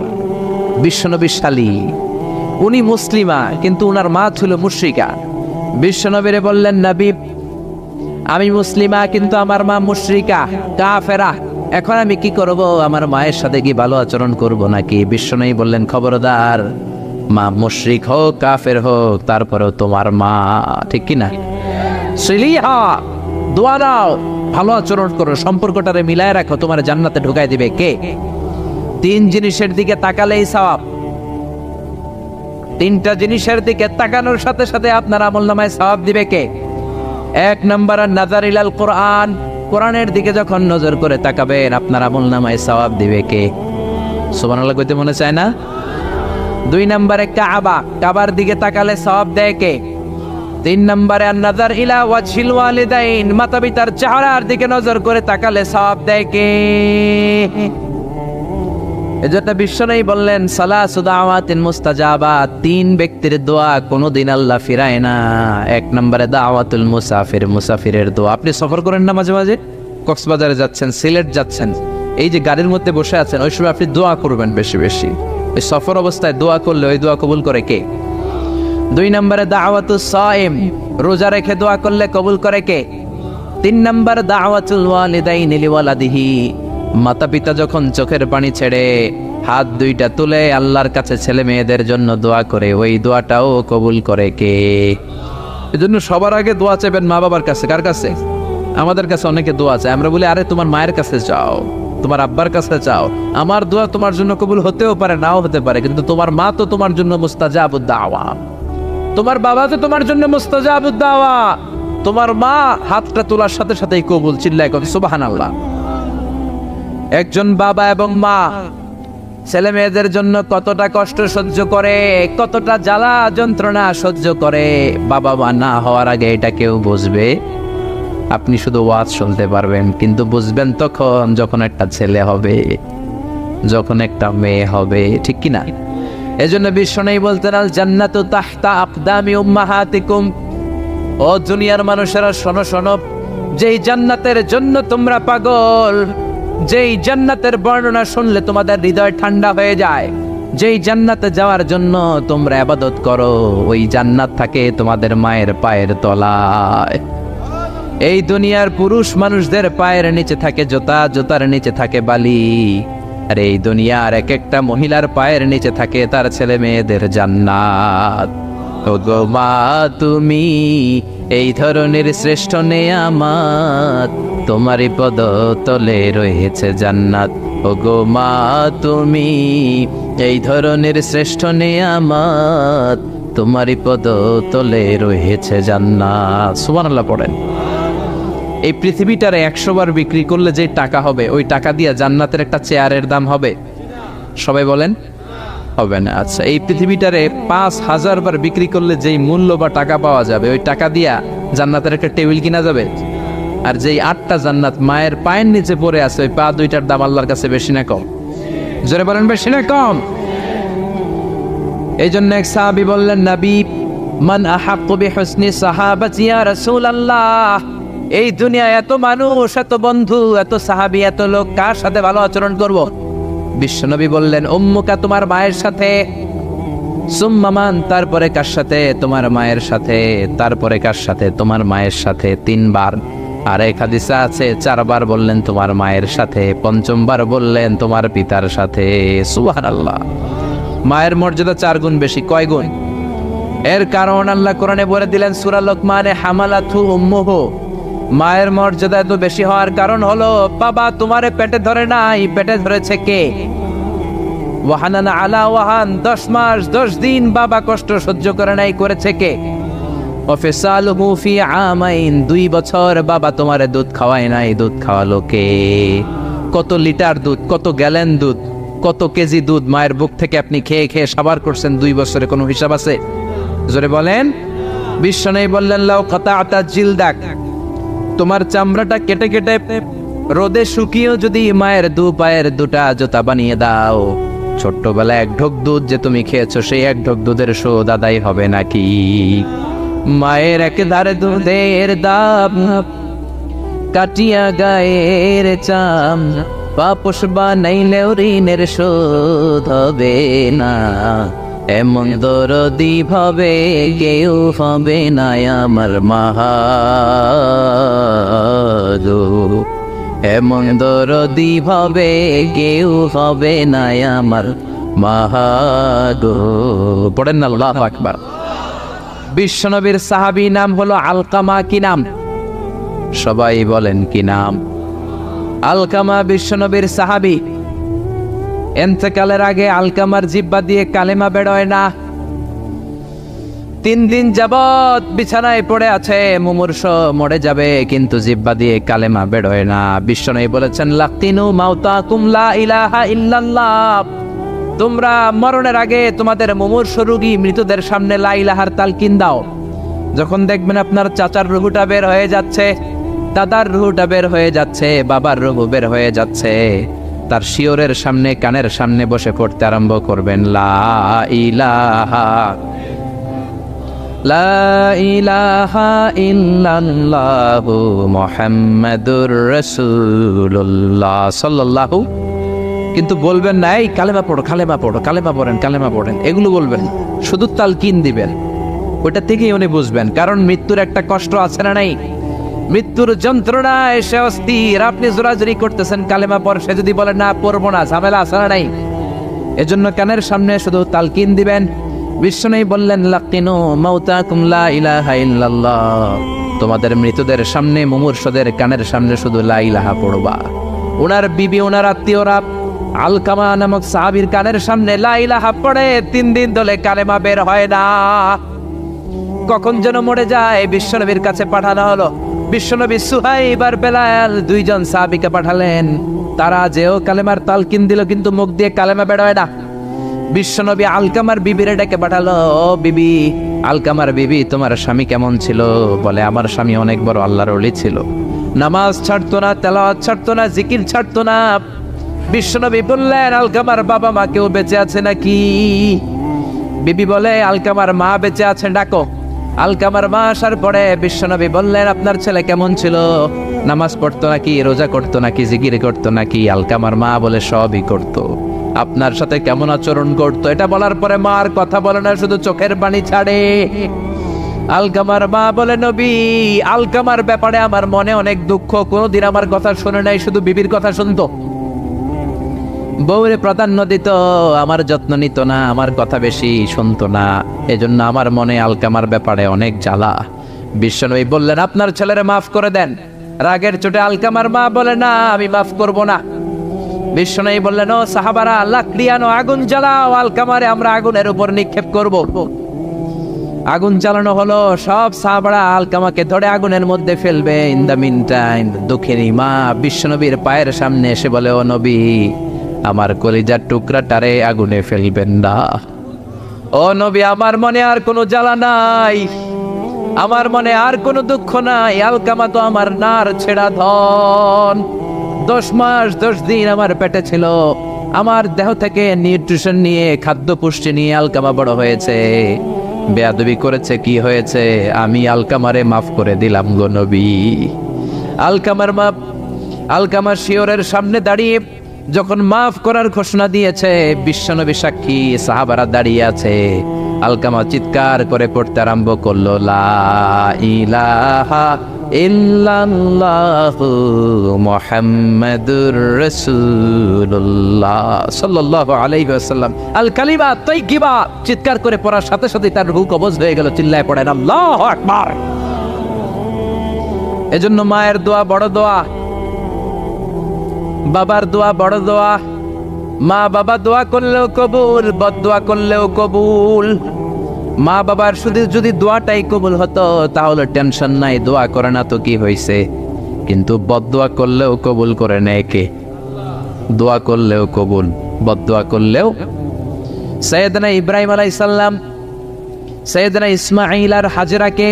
A: বিশ্বনবী শালী। উনি মুসলিমা কিন্তু উনার মা ছিল মুশরিকা। বিশ্বনবীরে বললেন নবী আমি মুসলিমা কিন্তু আমার মা মুশরিকা কাফেরা, এখন আমি কি করব? আমার মায়ের সাথে কি ভালো আচরণ করব নাকি? বিশ্বনবী বললেন খবরদার, মা মুশরিক হোক কাফের হোক তারপরেও তোমার মা, ঠিক কি না? সিলিহা, দোয়া দাও, ভালো আচরণ করো, সম্পর্কটারে মিলায় রাখো, তোমার জান্নাতে ঢুকাই দিবে কে? 3 জিনিসের দিকে তাকালেই সওয়াব। 3টা জিনিসের দিকে তাকানোর সাথে সাথে আপনার আমলনামায় সওয়াব দিবে কে? 1 নাম্বার নাযার ইলাল কোরআন, কোরআনের দিকে যখন নজর করে তাকাবেন আপনার আমলনামায় সওয়াব দিবে কে? সুবহানাল্লাহ কইতে মনে চায় না? 2 নম্বরে কাবা, কাবার দিকে তাকালে সওয়াব দেয় কে? 3 নম্বরে নাযার ইলা ওয়াজহিল ওয়ালিদাইন, মাতা পিতার চেহারার দিকে নজর করে তাকালে সওয়াব দেয় কে? এজন্য বিশ্বনবী বললেন সালাসু দাওয়াতিন মুস্তাজাবাত, তিন ব্যক্তির দোয়া কোনোদিন আল্লাহ ফিরায় না। এক নম্বরে দাওয়াতুল মুসাফির, মুসাফিরের দোয়া। আপনি সফর করেন না মাঝে মাঝে, কক্সবাজারে যাচ্ছেন, সিলেট যাচ্ছেন, এই যে গাড়ির মধ্যে বসে আছেন, ওই সময় আপনি দোয়া করবেন বেশি বেশি। ওই সফর অবস্থায় দোয়া করলে ওই দোয়া কবুল করে কে? দুই নম্বরে দাওয়াতুস সাইম, রোজা রেখে দোয়া করলে কবুল করে কে? তিন নম্বর দাওয়াতুল ওয়ালিদাইনি লিওয়ালাদিহি, মাতা পিতা যখন চোখের পানি ছেড়ে হাত দুইটা তুলে আল্লাহর কাছে ছেলে মেয়েদের জন্য দোয়া করে, ওই দোয়াটাও কবুল করে কে? এজন্য সবার আগে দোয়া চাইবেন মা বাবার কাছে। কার কাছে? আমাদের কাছে অনেকে দোয়া চায়, আমরা বলি আরে তোমার মায়ের কাছে চাও, তোমার আব্বার কাছে চাও। আমার দোয়া তোমার জন্য কবুল হতেও পারে, নাও হতে পারে, কিন্তু তোমার মা তো তোমার জন্য মুস্তাজাবুদ দাওয়া, তোমার বাবা তো তোমার জন্য মুস্তাজাবুদ দাওয়া। তোমার মা হাতটা তোলার সাথে সাথেই কবুল। চিল্লায় কত সুবহানাল্লাহ। একজন বাবা এবং মা ছেলে মেয়েদের জন্য কতটা কষ্ট সহ্য করে, কতটা জ্বালা যন্ত্রণা সহ্য করে, বাবা মা না হওয়ার আগে এটা কেউ বুঝবে? আপনি শুধু ওয়াজ শুনতে পারবেন, কিন্তু বুঝবেন তখন যখন একটা ছেলে হবে, যখন একটা মেয়ে হবে, ঠিক কি না? এজন্য বিশ্বনবী বলতেন আল জান্নাতু তাহতা আকদামি উম্মাহাতিকুম। ও দুনিয়ার মানুষেরা শোনো শোনো, যেই জান্নাতের জন্য তোমরা পাগল, যেই জান্নাতের বর্ণনা শুনলে তোমাদের হৃদয় ঠান্ডা হয়ে যায়, যেই জান্নাতে যাওয়ার জন্য তোমরা ইবাদত করো, ওই জান্নাত থাকে তোমাদের মায়ের পায়ের তলায়। এই দুনিয়ার পুরুষ মানুষদের পায়ের নিচে থাকে জুতা, জুতার নিচে থাকে বালি, আর এই দুনিয়ার এক একটা মহিলার পায়ের নিচে থাকে তার ছেলে মেয়েদের জান্নাত। ওগো মা তুমি এই ধরনের শ্রেষ্ঠ নেয়ামত, তোমারই পদ তলে রয়েছে জান্নাত। ওগো মা তুমি এই ধরনের শ্রেষ্ঠ নেয়ামত, তোমারই পদ তলে রয়েছে জান্নাত। সুবহানাল্লাহ পড়েন। এই পৃথিবীটারে 100 বার বিক্রি করলে যে টাকা হবে, ওই টাকা দিয়ে জান্নাতের একটা চেয়ারের দাম হবে? সবাই বলেন হবে না। আচ্ছা, এই পৃথিবীটারে 5000 বার বিক্রি করলে যেই মূল্য বা টাকা পাওয়া যাবে, ওই টাকা দিয়া জান্নাতের একটা টেবিল কিনা যাবে? আর যেই 8টা জান্নাত মায়ের পায়ের নিচে পড়ে আছে, ওই পা দুইটার দাম আল্লাহর কাছে বেশি না কম? জোরে বলেন বেশি না কম? এই জন্য এক সাহাবী বললেন, নবী মান আহাক্কু বিহুসনি সাহাবাতি ইয়া রাসূলুল্লাহ, এই দুনিয়ায় এত মানুষ, এত বন্ধু, এত সাহাবী, এত লোক, কার সাথে ভালো আচরণ করব? বিশ্বনবী বললেন উম্মুকা, তোমার মায়ের সাথে, সুম্মা মান, তারপরে কার সাথে? তোমার মায়ের সাথে, তারপরে কার সাথে? তোমার মায়ের সাথে। 3 বার। আর এক হাদিসে আছে 4 বার বললেন তোমার মায়ের সাথে, 5ম বার বললেন তোমার পিতার সাথে। সুবহানাল্লাহ। মায়ের মর্যাদা 4 গুণ বেশি। কয় গুণ? এর কারণ আল্লাহ কোরআনে বলে দিলেন সূরা লোকমানে, হামালাতহু উম্মুহু, মায়ের মর্যাদা এত বেশি হওয়ার কারণ হলো বাবা তোমারে পেটে ধরে নাই, পেটে ধরেছে কে? ওয়াহানানা আলা ওয়াহান, 10 মাস 10 দিন বাবা কষ্ট সহ্য করে নাই, করেছে কে? ওয়াফিসালুহু ফি আমাইন, 2 বছর বাবা তোমারে দুধ খাওয়ায় নাই, দুধ খাওয়ালো কে? কত লিটার দুধ, কত গ্যালন দুধ, কত কেজি দুধ মায়ের বুক থেকে আপনি খেয়ে খেয়ে সাবার করছেন 2 বছরে, কোনো হিসাব আছে? জোরে বলেন। বিশ্বনবী বললেন লাউ কাতাআতা জিলদাক, তোমার চামড়াটা কেটে কেটে রোদে শুকিয়েও যদি মায়ের 2 পায়ের 2টা জুতা বানিয়ে দাও, ছোট্টবেলায় 1 ঢোক দুধ যে তুমি খেয়েছো, সেই 1 ঢোক দুধের শোধ আদায় হবে নাকি? মায়ের একেবারে দুধের দাম কাটিয়া গায়ের চাম, পাপস বানাইলেও ঋণের শোধ হবে না, এমন দরদি ভাবে কেউ হবে না আমার মাহাগো, এমন দরদি ভাবে কেউ হবে না আমার মাহাগো। পড়েন না আল্লাহু আকবার। বিশ্বনবীর সাহাবী নাম হলো আলকামা। কি নাম? সবাই বলেন কি নাম? আলকামা বিশ্বনবীর সাহাবী। ইন্তেকালের আগে আলকামার জিহ্বা দিয়ে কালেমা বেরোয় না। 3 দিন যাবত বিছানায় পড়ে আছে, মুমূর্ষ, মরে যাবে, কিন্তু জিহ্বা দিয়ে কালেমা বেরোয় না। বিশ্বনবী বলেছেন লাকিনু মাউতাকুম লা ইলাহা ইল্লাল্লাহ, তোমরা মরণের আগে তোমাদের মুমূর্ষ রোগী মৃতদের সামনে লা ইলাহার তালকিন দাও। যখন দেখবেন আপনার চাচার রুহুটা বের হয়ে যাচ্ছে, দাদার রুহুটা বের হয়ে যাচ্ছে, বাবার রুহু বের হয়ে যাচ্ছে, তার শিওরের সামনে, কানের সামনে বসে পড়তে আরম্ভ করবেন, লা ইলাহা লা ইলাহা ইল্লাল্লাহু মুহাম্মাদুর রাসূলুল্লাহ সাল্লাল্লাহু। কিন্তু বলবেন না এই কালেমা পড়ো, কালেমা পড়ো, কালেমা পড়েন, কালেমা পড়েন, এগুলো বলবেন, শুধু তালকিন দিবেন। ওটা থেকেই উনি বুঝবেন, কারণ মৃত্যুর একটা কষ্ট আছে না নাই? মৃত্যুর যন্ত্রণায় সে অস্থির, আপনি জোরাজুরি করতেছেন কালেমা পড়, সে যদি বলে না পড়বো না, ঝামেলা আছে না নাই? এজন্য কানের সামনে শুধু তালকিন দিবেন। বিশ্বনবী বললেন, লাকিনু মাউতাকুম লা ইলাহা ইল্লাল্লাহ, তোমাদের মৃতদের সামনে, মুমূর্ষদের কানের সামনে শুধু লা ইলাহা পড়বা। ওনার বিবি, ওনার আত্মীয়রা আলকামা নামক সাহাবীর কানের সামনে লা ইলাহা পড়ে 3 দিন ধরে কালেমা বের হয় না। কখন যেন মরে যায়, বিশ্বনবীর কাছে পাঠানো হলো। বিশ্বনবী সুহাইব আর বেলাল 2 জন সাহাবীকে পাঠালেন, তারা যেও কালেমার তালকিন দিল, কিন্তু মুখ দিয়ে কালেমা বের হয় না। বিশ্বনবী আলকামার বিবিরে ডেকে পাঠালো, ও বিবি, আলকামার বিবি, তোমার স্বামী কেমন ছিল? বলে, আমার স্বামী অনেক বড় আল্লাহর ওলি ছিল, নামাজ ছাড়তো না, তেলাওয়াত ছাড়তো না, জিকির ছাড়তো না। বিশ্বনবী বললেন, আলকামার বাবা মা কেউ বেঁচে আছে নাকি? বিবি বলে, আলকামার মা বেঁচে আছেন, ডাকো। আলকামার মা আসার পরে বিশ্বনবী বললেন, আপনার ছেলে কেমন ছিল? নামাজ পড়তো নাকি, রোজা করতো নাকি, জিকির করতো নাকি? আলকামার মা বলে, সবই করতো। আপনার সাথে কেমন আচরণ করতো? এটা বলার পরে মা আর কথা বলে না, শুধু চোখের পানি ছাড়ে। আলকামার মা বলে, নবী, আলকামার ব্যাপারে আমার মনে অনেক দুঃখ, কোনোদিন আমার কথা শুনে নাই, শুধু বিবির কথা শুনতো, বউরে প্রাধান্য দিত, আমার যত্ন নিত না, আমার কথা বেশি শুনতো না, এজন্য আমার মনে আলকামার ব্যাপারে অনেক জ্বালা। বিশ্বনবী বললেন, আপনার ছেলেরে মাফ করে দেন। রাগের চোটে আলকামার মা বলে, না, আমি মাফ করব না। বিশ্বনবী বললেন, ও সাহাবারা, লাকড়ি আনো, আগুন জ্বালাও, আলকামারে আমরা আগুনের উপর নিক্ষেপ করব। আগুন জ্বালানো হলো, সব সাহাবারা আলকামাকে ধরে আগুনের মধ্যে ফেলবে। ইন দ্য মিন টাইম দুঃখিনী মা বিশ্বনবীর পায়ের সামনে এসে বলে, ও নবী, আমার কলিজার টুকরাটারে আগুনে ফেলবেন না। ও নবী, আমার মনে আর কোনো জ্বালা নাই, আমার মনে আর কোনো দুঃখ নাই, আলকামা তো আমার নার ছেড়া ধন। 10 মাস 10 দিন আমার পেটে ছিল, আমার দেহ থেকে নিউট্রিশন নিয়ে, খাদ্য পুষ্টি নিয়ে আলকামা বড় হয়েছে। বেয়াদবি করেছে, কি হয়েছে? আমি আলকামারে মাফ করে দিলাম গো নবী। আলকামার মা, আলকামার শিওরের সামনে দাঁড়িয়ে যখন মাফ করার ঘোষণা দিয়েছে, বিশ্বনবী সাক্ষী, সাহাবারা দাঁড়িয়ে আছে। আলকামা চিৎকার করে পড়তে আরম্ভ করলো, লা ইলাহা ইল্লাল্লাহু মুহাম্মাদুর রাসূলুল্লাহ সাল্লাল্লাহু আলাইহি ওয়াসাল্লাম। আল কালিমা তাইয়্যিবা চিৎকার করে পড়ার সাথে সাথে তার রূহ কবজ হয়ে গেল। চিল্লায় পড়েন, আল্লাহু আকবার। এজন্য মায়ের দোয়া বড় দোয়া, বাবার দোয়া বড় দোয়া। মা বাবা দোয়া করলেও কবুল, বদদোয়া করলেও কবুল। মা বাবার শুধু যদি দোয়াটাই কবুল হতো তাহলে টেনশন নাই, দোয়া করে না তো কি হয়েছে। কিন্তু বদদোয়া করলেও কবুল করে নেয় কে? দোয়া করলেও কবুল, বদদোয়া করলেও। সৈয়দনা ইব্রাহিম আলাইহিস সালাম সৈয়দনা ইসমাঈল আর হাজরাকে,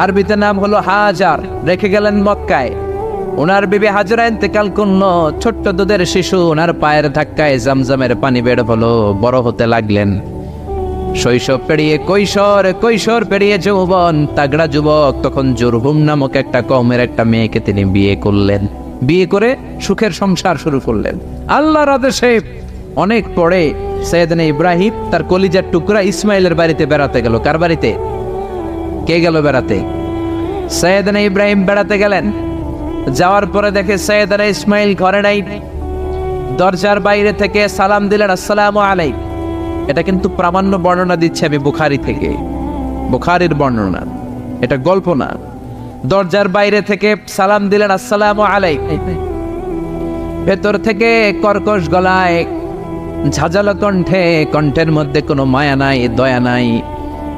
A: আরবিতে নাম হলো হাজার, রেখে গেলেন মক্কায়। ওনার বিবি হাজরা ইন্তেকাল করলো, ছোট্ট দুধের শিশু, ওনার পায়ের ধাক্কায় জামজামের পানি বের হলো, বড় হতে লাগলেন। শৈশব পেরিয়ে কৈশোর, কৈশোর পেরিয়ে যৌবন, তাগড়া যুবক। তখন জুরহুম নামক একটা কওমের একটা মেয়েকে তিনি বিয়ে করলেন। বিয়ে করে সুখের সংসার শুরু করলেন আল্লাহর আদেশে। অনেক পরে সৈয়দনা ইব্রাহিম তার কলিজার টুকরা ইসমাইলের বাড়িতে বেড়াতে গেল। কার বাড়িতে? কে গেল বেড়াতে? সৈয়দনা ইব্রাহিম বেড়াতে গেলেন। যাওয়ার পরে দেখে সৈয়দনা ইসমাইল ঘরে নাই। দরজার বাইরে থেকে সালাম দিলেন, আসসালামু আলাইকুম। এটা কিন্তু প্রামাণ্য বর্ণনা দিচ্ছে আমি বুখারী থেকে, বুখারীর বর্ণনা, এটা গল্প না। দরজার বাইরে থেকে সালাম দিলেন, আসসালামু আলাইকুম। ভেতর থেকে কর্কশ গলায়, ঝাঁঝালো কণ্ঠে, কণ্ঠের মধ্যে কোনো মায়া নাই, দয়া নাই,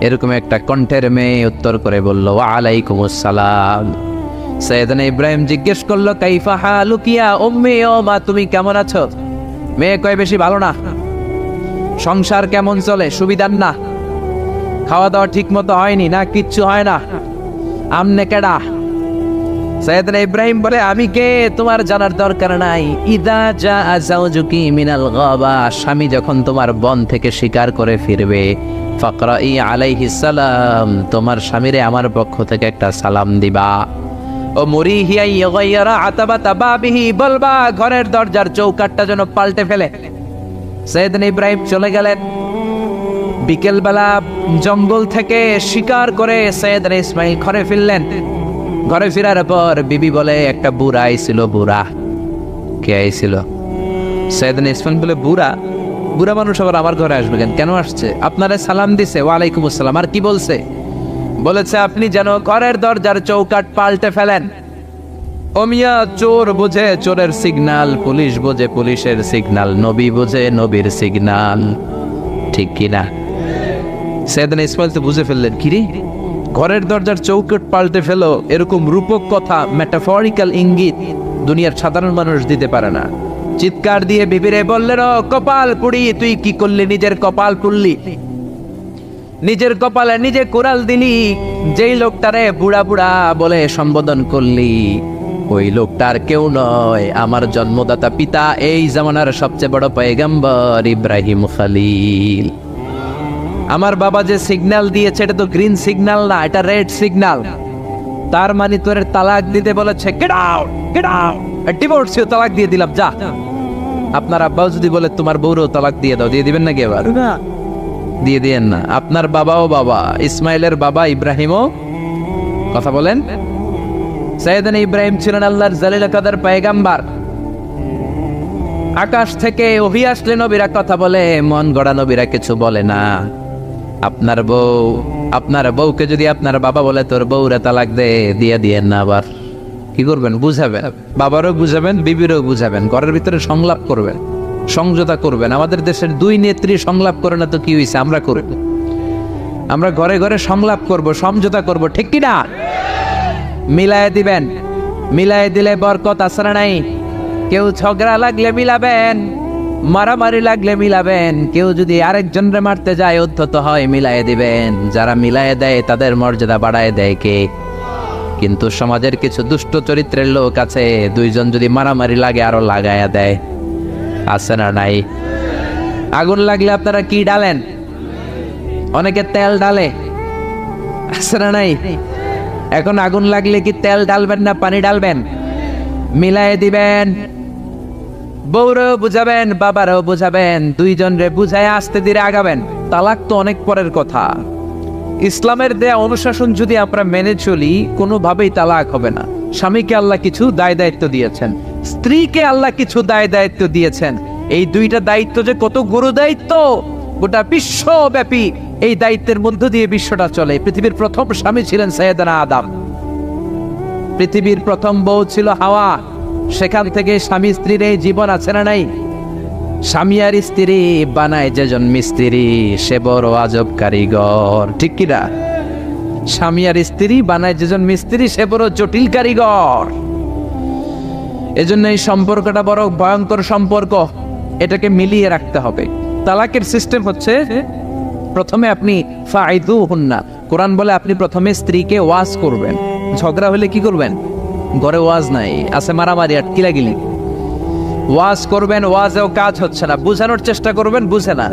A: এরকম একটা কণ্ঠের মেয়ে উত্তর করে বলল, ওয়া আলাইকুমুস সালাম। সৈয়দনা ইব্রাহিম জিজ্ঞেস করলো, কাইফা হালুকিয়া উম্মি, ও মা তুমি কেমন আছো? মেয়ে কয়, বেশি ভালো না। সংসার কেমন চলে? সুবিধার না? খাওয়া দাওয়া ঠিক মতো হয়নি না? কিচ্ছু হয় না? আমনে কেডা? সাইয়েদনা ইব্রাহিম বলে, আমি কে তোমার জানার দরকার নাই। ইদা জা যাওজুকি মিনাল গাবা, স্বামী যখন তোমার বন থেকে শিকার করে ফিরবে, ফাকরাই আলাইহিস সালাম, তোমার স্বামীরে আমার পক্ষ থেকে একটা সালাম দিবা। ও মুরিহিয়া ইয়াগাইরা আতাবাতা বাবিহি, বলবা ঘরের দরজার চৌকাঠটা যেন পাল্টে ফেলে। সাইয়েদনা ইব্রাহিম চলে গেলেন। বিকেলবেলা জঙ্গল থেকে শিকার করে সাইয়েদনা ইসমাইল ঘরে ফিরলেন। ঘরে ফেরার পর বিবি বলে, একটা বুড়া আইছিল। বুড়া কে আইছিল? সাইয়েদনা ইসমাইল বলে, বুড়া? বুড়া মানুষ আবার আমার ঘরে আসবে কেন? কেন আসছে? আপনারে সালাম দিছে। ওয়ালাইকুম আসসালাম। আর কি বলছে? বলেছে আপনি যেন ঘরের দরজার চৌকাঠ পাল্টে ফেলেন। ও মিয়া, চোর বোঝে চোরের সিগন্যাল, পুলিশ বোঝে পুলিশের সিগন্যাল, নবী বোঝে নবীর সিগন্যাল, ঠিক কিনা? সাইয়েদনা ইসমাইল তো বুঝে ফেললেন, কিরে ঘরের দরজার চৌকাঠ পাল্টে ফেলো, এরকম রূপক কথা, মেটাফরিক্যাল ইঙ্গিত দুনিয়ার সাধারণ মানুষ দিতে পারে না। চিৎকার দিয়ে বিবিরে বললেন, ও কপাল পুড়ি, তুই কি করলি? নিজের কপাল পুড়লি, নিজের কপালে নিজে কোরাল দিলি। যেই লোকটারে বুড়া বুড়া বলে সম্বোধন করলি, ওই লোকটার কেউ নয়, আমার জন্মদাতা পিতা, এই জামানার সবচেয়ে বড় পয়গম্বর ইব্রাহিম খলিল। আমার বাবা যে সিগন্যাল দিয়েছে, এটা তো গ্রিন সিগন্যাল না, এটা রেড সিগন্যাল। তার মানে তোর তালাক দিতে বলেছে, get out, get out, divorce, তালাক দিয়ে দিলাম, যা। আপনার আব্বাও যদি বলে তোমার বউরও তালাক দিয়ে দাও, দিয়ে দিবেন নাকি? এবার দিয়ে দিয়েন না। আপনার বাবাও বাবা, ইসমাইলের বাবা ইব্রাহিমও, কথা বলেন। সাইয়েদনা ইব্রাহিম ছিলেন আল্লাহর জালিল কাদের পয়গম্বর। আকাশ থেকে ওহী আসলে নবীরা কথা বলে, মন গড়া নবীরা কিছু বলে না। আপনার বউকে যদি আপনার বাবা বলে তোর বউরে তালাক দে, দিয়ে দিয়েন না। আবার কি করবেন? বুঝাবেন, বাবারও বুঝাবেন, বিবিরও বুঝাবেন, ঘরের ভিতরে সংলাপ করবেন, সমঝোতা করবেন। আমাদের দেশের দুই নেত্রী সংলাপ করে না তো কি হয়েছে? আমরা করব, আমরা ঘরে ঘরে সংলাপ করব, সমঝোতা করব, ঠিক কিনা? মিলায়ে দিবেন, মিলায়ে দিলে বরকত আসরা নাই। কেউ ঝগড়া লাগলে মিলাবেন, মারামারি লাগলে মিলাবেন। কেউ যদি আরেকজনরে মারতে যায়, উদ্ধত হয়, মিলায়ে দিবেন। যারা মিলায়ে দেয় তাদের মর্যাদা বাড়ায় দেয় কে? কিন্তু সমাজের কিছু দুষ্ট চরিত্রের লোক আছে, দুইজন যদি মারামারি লাগে আরো লাগায়া দেয়, আছে না নাই? আগুন লাগলে আপনারা কি ডালেন? অনেকে তেল ডালে, আছে না নাই? এখন আগুন লাগলে কি তেল ডালবেন না পানি ডালবেন? মিলায়ে দিবেন। বউরেও বুঝাবেন, বাবারও বুঝাবেন, দুইজনরে বুঝায় আস্তে ধীরে আগাবেন। তালাক তো অনেক পরের কথা। ইসলামের দেয়া অনুশাসন যদি আমরা মেনে চলি, কোনোভাবেই তালাক হবে না। স্বামীকে আল্লাহ কিছু দায় দায়িত্ব দিয়েছেন, স্ত্রীকে আল্লাহ কিছু দায় দায়িত্ব দিয়েছেন। এই দুইটা দায়িত্ব যে কত গুরু দায়িত্ব, গোটা বিশ্বব্যাপী এই দায়িত্বের মধ্য দিয়ে বিশ্বটা চলে। পৃথিবীর প্রথম স্বামী ছিলেন সাইয়েদনা আদম, পৃথিবীর প্রথম বউ ছিল হাওয়া। সেখান থেকে স্বামী স্ত্রীর এই জীবন আছে না নাই? স্বামী আর স্ত্রী বানায় যেজন মিস্ত্রি, সে বড় আজব কারিগর, ঠিক কিনা? স্বামী আর স্ত্রী বানায় যেজন মিস্ত্রি, সে বড় জটিল কারিগর। এজন্য এই সম্পর্কটা বড় ভয়ঙ্কর সম্পর্ক, এটাকে মিলিয়ে রাখতে হবে। তালাকের সিস্টেম হচ্ছে, প্রথমে আপনি ফাইদুহুন্না, কোরআন বলে আপনি প্রথমে স্ত্রীকে ওয়াজ করবেন। ঝগড়া হলে কি করবেন? ঘরে ওয়াজ নাই, আছে মারামারি আর কিলাগিলি। ওয়াজ করবেন, ওয়াজেও কাজ হচ্ছে না, বুঝানোর চেষ্টা করবেন, বুঝে না।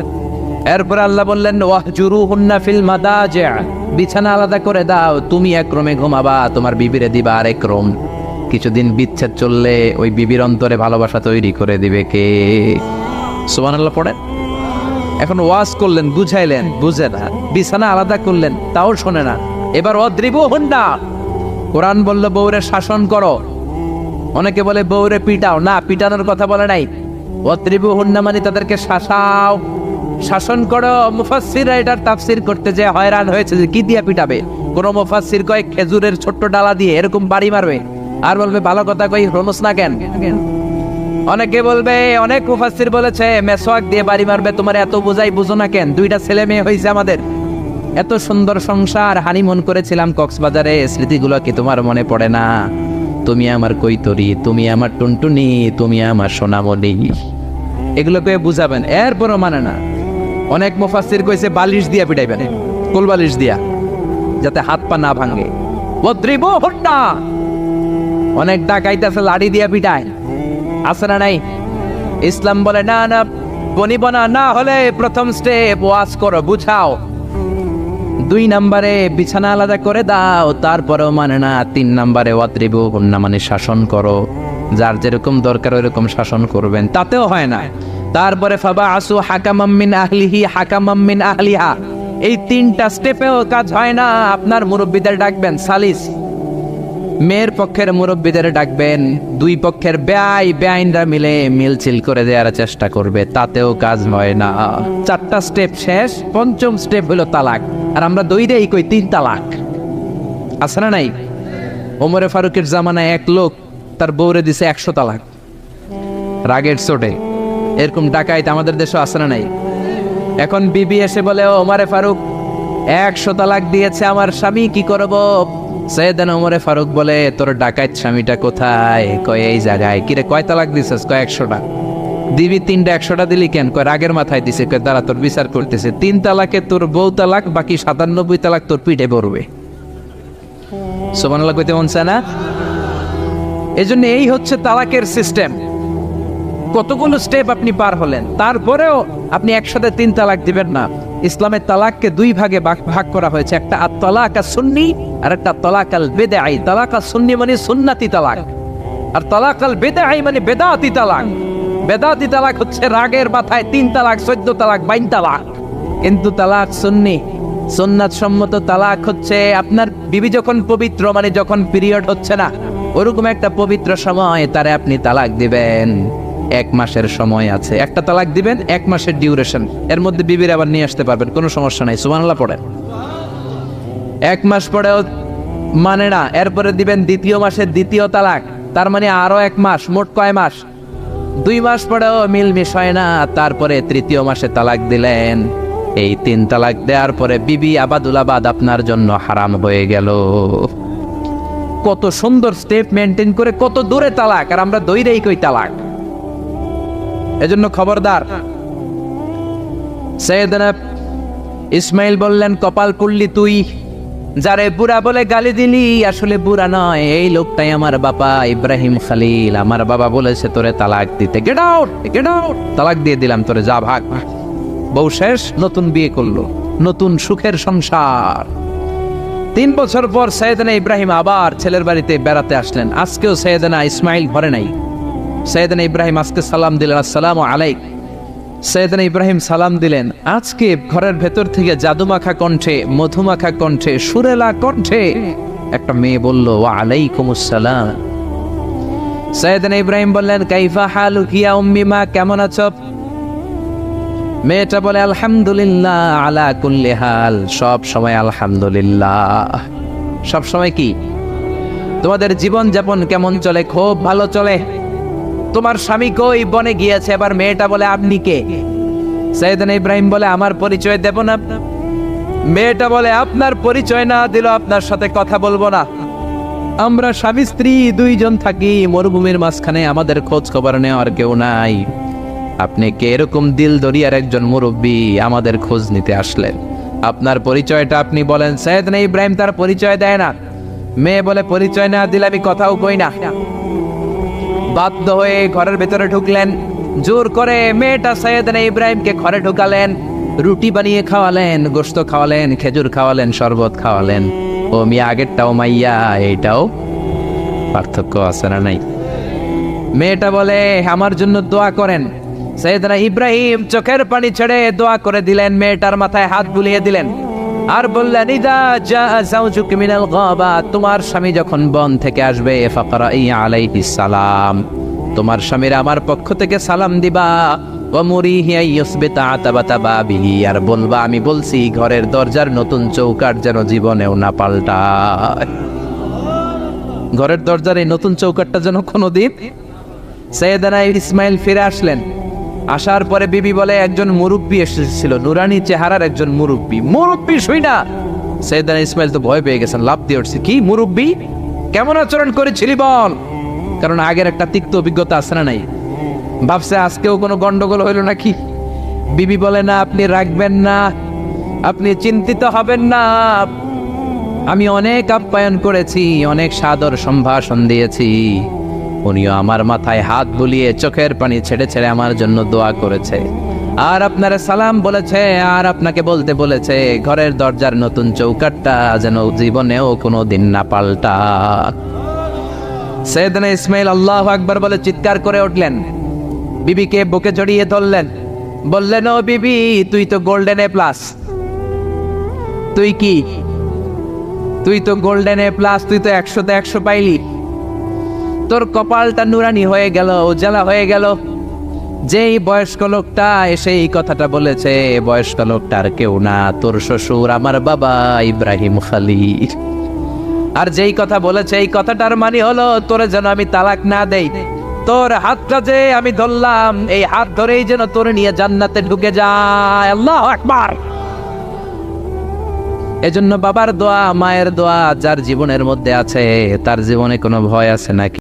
A: এরপর আল্লাহ বললেন, ওয়াহজুরুহুন্না ফিল মাদাজি', বিছানা আলাদা করে দাও, তুমি এক রুমে ঘুমাবা, তোমার বিবিরে দিবা আরেক রুম। কিছুদিন বিচ্ছেদ চললে ওই বিবির অন্তরে ভালোবাসা তৈরি করে দিবে কে? সুবহানাল্লাহ পড়েন। এখন ওয়াজ করলেন, বুঝাইলেন, বুঝে না। বিছানা আলাদা করলেন, তাও শোনে না। এবার ওয়াদরিবুহুন্না, কোরআন বলল বউরে শাসন করো। অনেকে বলে বউরে পিটাও, না, পিটানোর কথা বলে নাই। ওয়াদরিবুহুন্না মানে তাদেরকে শাসাও, শাসন করো। মুফাসসিররা এটার তাফসীর করতে যে হয়রান হয়েছে যে কি দিয়ে পিটাবে। কোন মুফাসসির কয় খেজুরের ছোট্ট ডালা দিয়ে এরকম বাড়ি মারবে, আর বলবে ভালো কথা কই হনস না কেন। অনেকে বলবে, অনেক মুফাসসির বলেছে মেসওয়াক দিয়ে বাড়ি মারবে। তোমার এত বোঝাই বুঝো না কেন? দুইটা ছেলে মেয়ে হয়েছে আমাদের, এত সুন্দর সংসার, হানিমুন করেছিলাম কক্সবাজারে, স্মৃতিগুলো কি তোমার মনে পড়ে না? তুমি আমার কৈতরি, তুমি আমার টুনটুনি, তুমি আমার সোনামণি, এগুলোকে বুঝাবেন। এরপরও মানে না। অনেক মুফাসসির কইছে বালিশ দিয়া পিটাইবেন, কোল বালিশ দিয়া, যাতে হাত পা না ভাঙে। ওয়াদরিবুহুন্না, অনেক ডাকাইতেছে লাড়ি দিয়া পিটায়, আছে না নাই? ইসলাম বলে না না বনিব না, না হলে প্রথম স্টেপ ওয়াজ করো, বুঝাও। 2 নম্বরে বিছানা আলাদা করে দাও, তারপরেও মানে না। 3 নম্বরে ওয়াত্রিবু হুন্না, মানে শাসন করো, যার যেরকম দরকার ওইরকম শাসন করবেন, তাতেও হয় না। তারপরে ফাবা আসু হাকামাম মিন আহলিহি হাকামাম মিন আহলিহা, এই 3টা স্টেপেও কাজ হয় না। আপনার মুরব্বিদের ডাকবেন, সালিস, মেয়ের পক্ষের মুরব্বিদের ডাকবেন, 2 পক্ষের বেআইনরা মিলে মিলছিল করে দেওয়ার চেষ্টা করবে, তাতেও কাজ হয় না। 4টা স্টেপ শেষ, 5ম স্টেপ হলো তালাক। আর আমরা দইরেই কই 3 তালাক, আছে না নাই? ওমরে ফারুকের জামানায় এক লোক তার বউরে দিছে 100 তালাক, রাগের চোটে। এরকম ডাকাইত আমাদের দেশে আছে না নাই? এখন বিবি এসে বলে, ও ওমরে ফারুক 100 তালাক দিয়েছে আমার স্বামী, কি করব? সৈয়দনা ওমরে ফারুক বলে, তোর ডাকাইত স্বামীটা কোথায়? কয় এই জায়গায়। কিরে কয় তালাক দিছিস? কয় 100টা। দিবি 3টা, 100টা দিলি কেন? কয় রাগের মাথায় দিছে। কয় দাঁড়া তোর বিচার করতেছে, 3 তালাকে তোর বউ তালাক, বাকি 97 তালাক তোর পিঠে পড়বে। সুবহানাল্লাহ কইতে মন চায় না? এজন্য এই হচ্ছে তালাকের সিস্টেম। কতগুলো স্টেপ আপনি পার হলেন, তারপরেও আপনি একসাথে 3 তালাক দিবেন না। ইসলামের তালাককে 2 ভাগে ভাগ করা হয়েছে, একটা আত-তালাক আস-সুন্নি আর একটা তালাক আল-বিদআই। তালাক আস-সুন্নি মানে সুন্নতি তালাক, আর তালাক আল-বিদআই মানে বেদাতি তালাক। বেদাতি তালাক হচ্ছে রাগের মাথায় 3 তালাক, 14 তালাক, 22 তালাক। কিন্তু তালাক সুন্নি, সুন্নাত সম্মত তালাক হচ্ছে আপনার বিবি যখন পবিত্র, মানে যখন পিরিয়ড হচ্ছে না, ওরকম একটা পবিত্র সময় তারে আপনি তালাক দিবেন। 1 মাসের সময় আছে, একটা তালাক দিবেন, 1 মাসের ডিউরেশন, এর মধ্যে বিবির আবার নিয়ে আসতে পারবেন, কোনো সমস্যা নাই। সুবহানাল্লাহ পড়েন। 1 মাস পরেও মানে না, এরপরে দিবেন 2য় মাসের 2য় তালাক, তার মানে আরো 1 মাস, মোট কয় মাস? 2 মাস পরেও মিলমিশ হয় না, তারপরে 3য় মাসে তালাক দিলেন। এই 3 তালাক দেওয়ার পরে বিবি আবাদুল আবাদ আপনার জন্য হারাম হয়ে গেল। কত সুন্দর স্টেপ মেনটেন করে কত দূরে তালাক, আর আমরা দইরেই কই তালাক। এজন্য খবরদার। সৈয়দনা ইসমাইল বললেন, কপাল পুড়লি তুই, যারে বুড়া বলে গালি দিলি আসলে বুড়া নয়, এই লোকটাই আমার বাবা ইব্রাহিম খলিল। আমার বাবা বলেছে তোরে তালাক দিতে, গেট আউট, গেট আউট, তালাক দিয়ে দিলাম তোরে, যা ভাগ। বউ শেষ, নতুন বিয়ে করলো, নতুন সুখের সংসার। 3 বছর পর সৈয়দনা ইব্রাহিম আবার ছেলের বাড়িতে বেড়াতে আসলেন। আজকেও সৈয়দনা ইসমাইল ঘরে নাই। সৈয়দনা ইব্রাহিম আজকে সালাম দিলেন, আসসালামু আলাইকুম। সৈয়দনা ইব্রাহিম সালাম দিলেন। আজকে ঘরের ভেতর থেকে জাদুমাখা কণ্ঠে, মধুমাখা কণ্ঠে, সুরেলা কণ্ঠে একটা মেয়ে বলল, ওয়া আলাইকুমুস সালাম। সৈয়দনা ইব্রাহিম বললেন, কাইফা হালুকি ইয়া উম্মি, মা কেমন আছো? মেয়েটা বলে, আলহামদুলিল্লাহ আলা কুল্লি হাল, সব সময় আলহামদুলিল্লাহ। সব সময় কি? তোমাদের জীবন যাপন কেমন চলে? খুব ভালো চলে। তোমার স্বামী কই? বনে গিয়েছে। এবার মেয়েটা বলে, আপনি কে? সৈয়দনা ইব্রাহিম বলে, আমার পরিচয় দেব না। মেয়েটা বলে, আপনার পরিচয় না দিল আপনার সাথে কথা বলবো না। আমরা স্বামী স্ত্রী 2 জন থাকি মরুভূমির মাঝখানে, আমাদের খোঁজ খবর নেওয়ার কেউ নাই। আপনি কে? এরকম দিল দরিয়ার একজন মুরব্বী, আমাদের খোঁজ নিতে আসলেন, আপনার পরিচয়টা আপনি বলেন। সৈয়দনা ইব্রাহিম তার পরিচয় দেয় না। মেয়ে বলে, পরিচয় না দিলে আমি কথাও কই না। বাধ্য হয়ে ঘরের ভেতরে ঢুকলেন, জোর করে মেয়েটা সৈয়দনা ইব্রাহিমকে ঘরে ঢুকালেন, রুটি বানিয়ে খাওয়ালেন, গোশত খাওয়ালেন, খেজুর খাওয়ালেন, শরবত খাওয়ালেন। ও মিয়া, আগেরটাও মাইয়া, এইটাও পার্থক্য আছে না নাই? মেয়েটা বলে, আমার জন্য দোয়া করেন। সৈয়দনা ইব্রাহিম চোখের পানি ছেড়ে দোয়া করে দিলেন, মেয়েটার মাথায় হাত বুলিয়ে দিলেন, আর বললেন, ইদা জা যাওজুক মিনাল গাবা, তোমার স্বামী যখন বন থেকে আসবে, ফাকরাই আলাইহিস সালাম, তোমার স্বামীর আমার পক্ষ থেকে সালাম দিবা। ওয়া মুরিহি আইয়ুসবিতা আতাবাতা বাবিহি, আর বলবা আমি বলছি ঘরের দরজার নতুন চৌকাঠ যেন জীবনেও না পাল্টায়। ঘরের দরজার এই নতুন চৌকাঠটা যেন কোনোদিন। সৈয়দনা ইসমাইল ফিরে আসলেন। আসার পরে বিবি বলে, একজন মুরব্বী এসেছিল, নুরানি চেহারার একজন মুরব্বী। মুরব্বী শুই না, সৈয়দনা ইসমাইল তো ভয় পেয়ে গেছেন, লাফ দিয়ে উঠছে, কি মুরব্বী, কেমন আচরণ করেছিলি বল। কারণ আগের একটা তিক্ত অভিজ্ঞতা আছে না নাই? ভাবছে আজকেও কোনো গন্ডগোল হইল নাকি। বিবি বলে, না আপনি রাখবেন না, আপনি চিন্তিত হবেন না, আমি অনেক আপ্যায়ন করেছি, অনেক সাদর সম্ভাষণ দিয়েছি, উনিও আমার মাথায় হাত বুলিয়ে চোখের পানি ছেড়ে ছেড়ে আমার জন্য দোয়া করেছে, আর আপনার সালাম বলেছে, আর আপনাকে বলতে বলেছে ঘরের দরজার নতুন চৌকাটটা যেন জীবনেও কোনো দিন না পাল্টা। সৈয়দনা ইসমাইল আল্লাহু আকবার বলে চিৎকার করে উঠলেন, বিবিকে বুকে জড়িয়ে ধরলেন, বললেন, ও বিবি, তুই তো গোল্ডেন এ প্লাস। তুই কি? তুই তো গোল্ডেন এ প্লাস, তুই তো 100-তে 100 পাইলি। তোর কপালটা নুরানি হয়ে গেল, উজালা হয়ে গেল। যেই বয়স্ক লোকটা এসে এই কথাটা বলেছে, বয়স্ক লোকটার কেউ না, তোর শ্বশুর, আমার বাবা ইব্রাহিম খালিল। আর যেই কথা বলেছে, এই কথাটার মানে হলো তোরে যেন আমি তালাক না দেই, তোর হাতটা যে আমি ধরলাম, এই হাত ধরেই যেন তোরে নিয়ে জান্নাতে ঢুকে যায়। আল্লাহু আকবার। এজন্য বাবার দোয়া, মায়ের দোয়া যার জীবনের মধ্যে আছে, তার জীবনে কোনো ভয় আছে নাকি?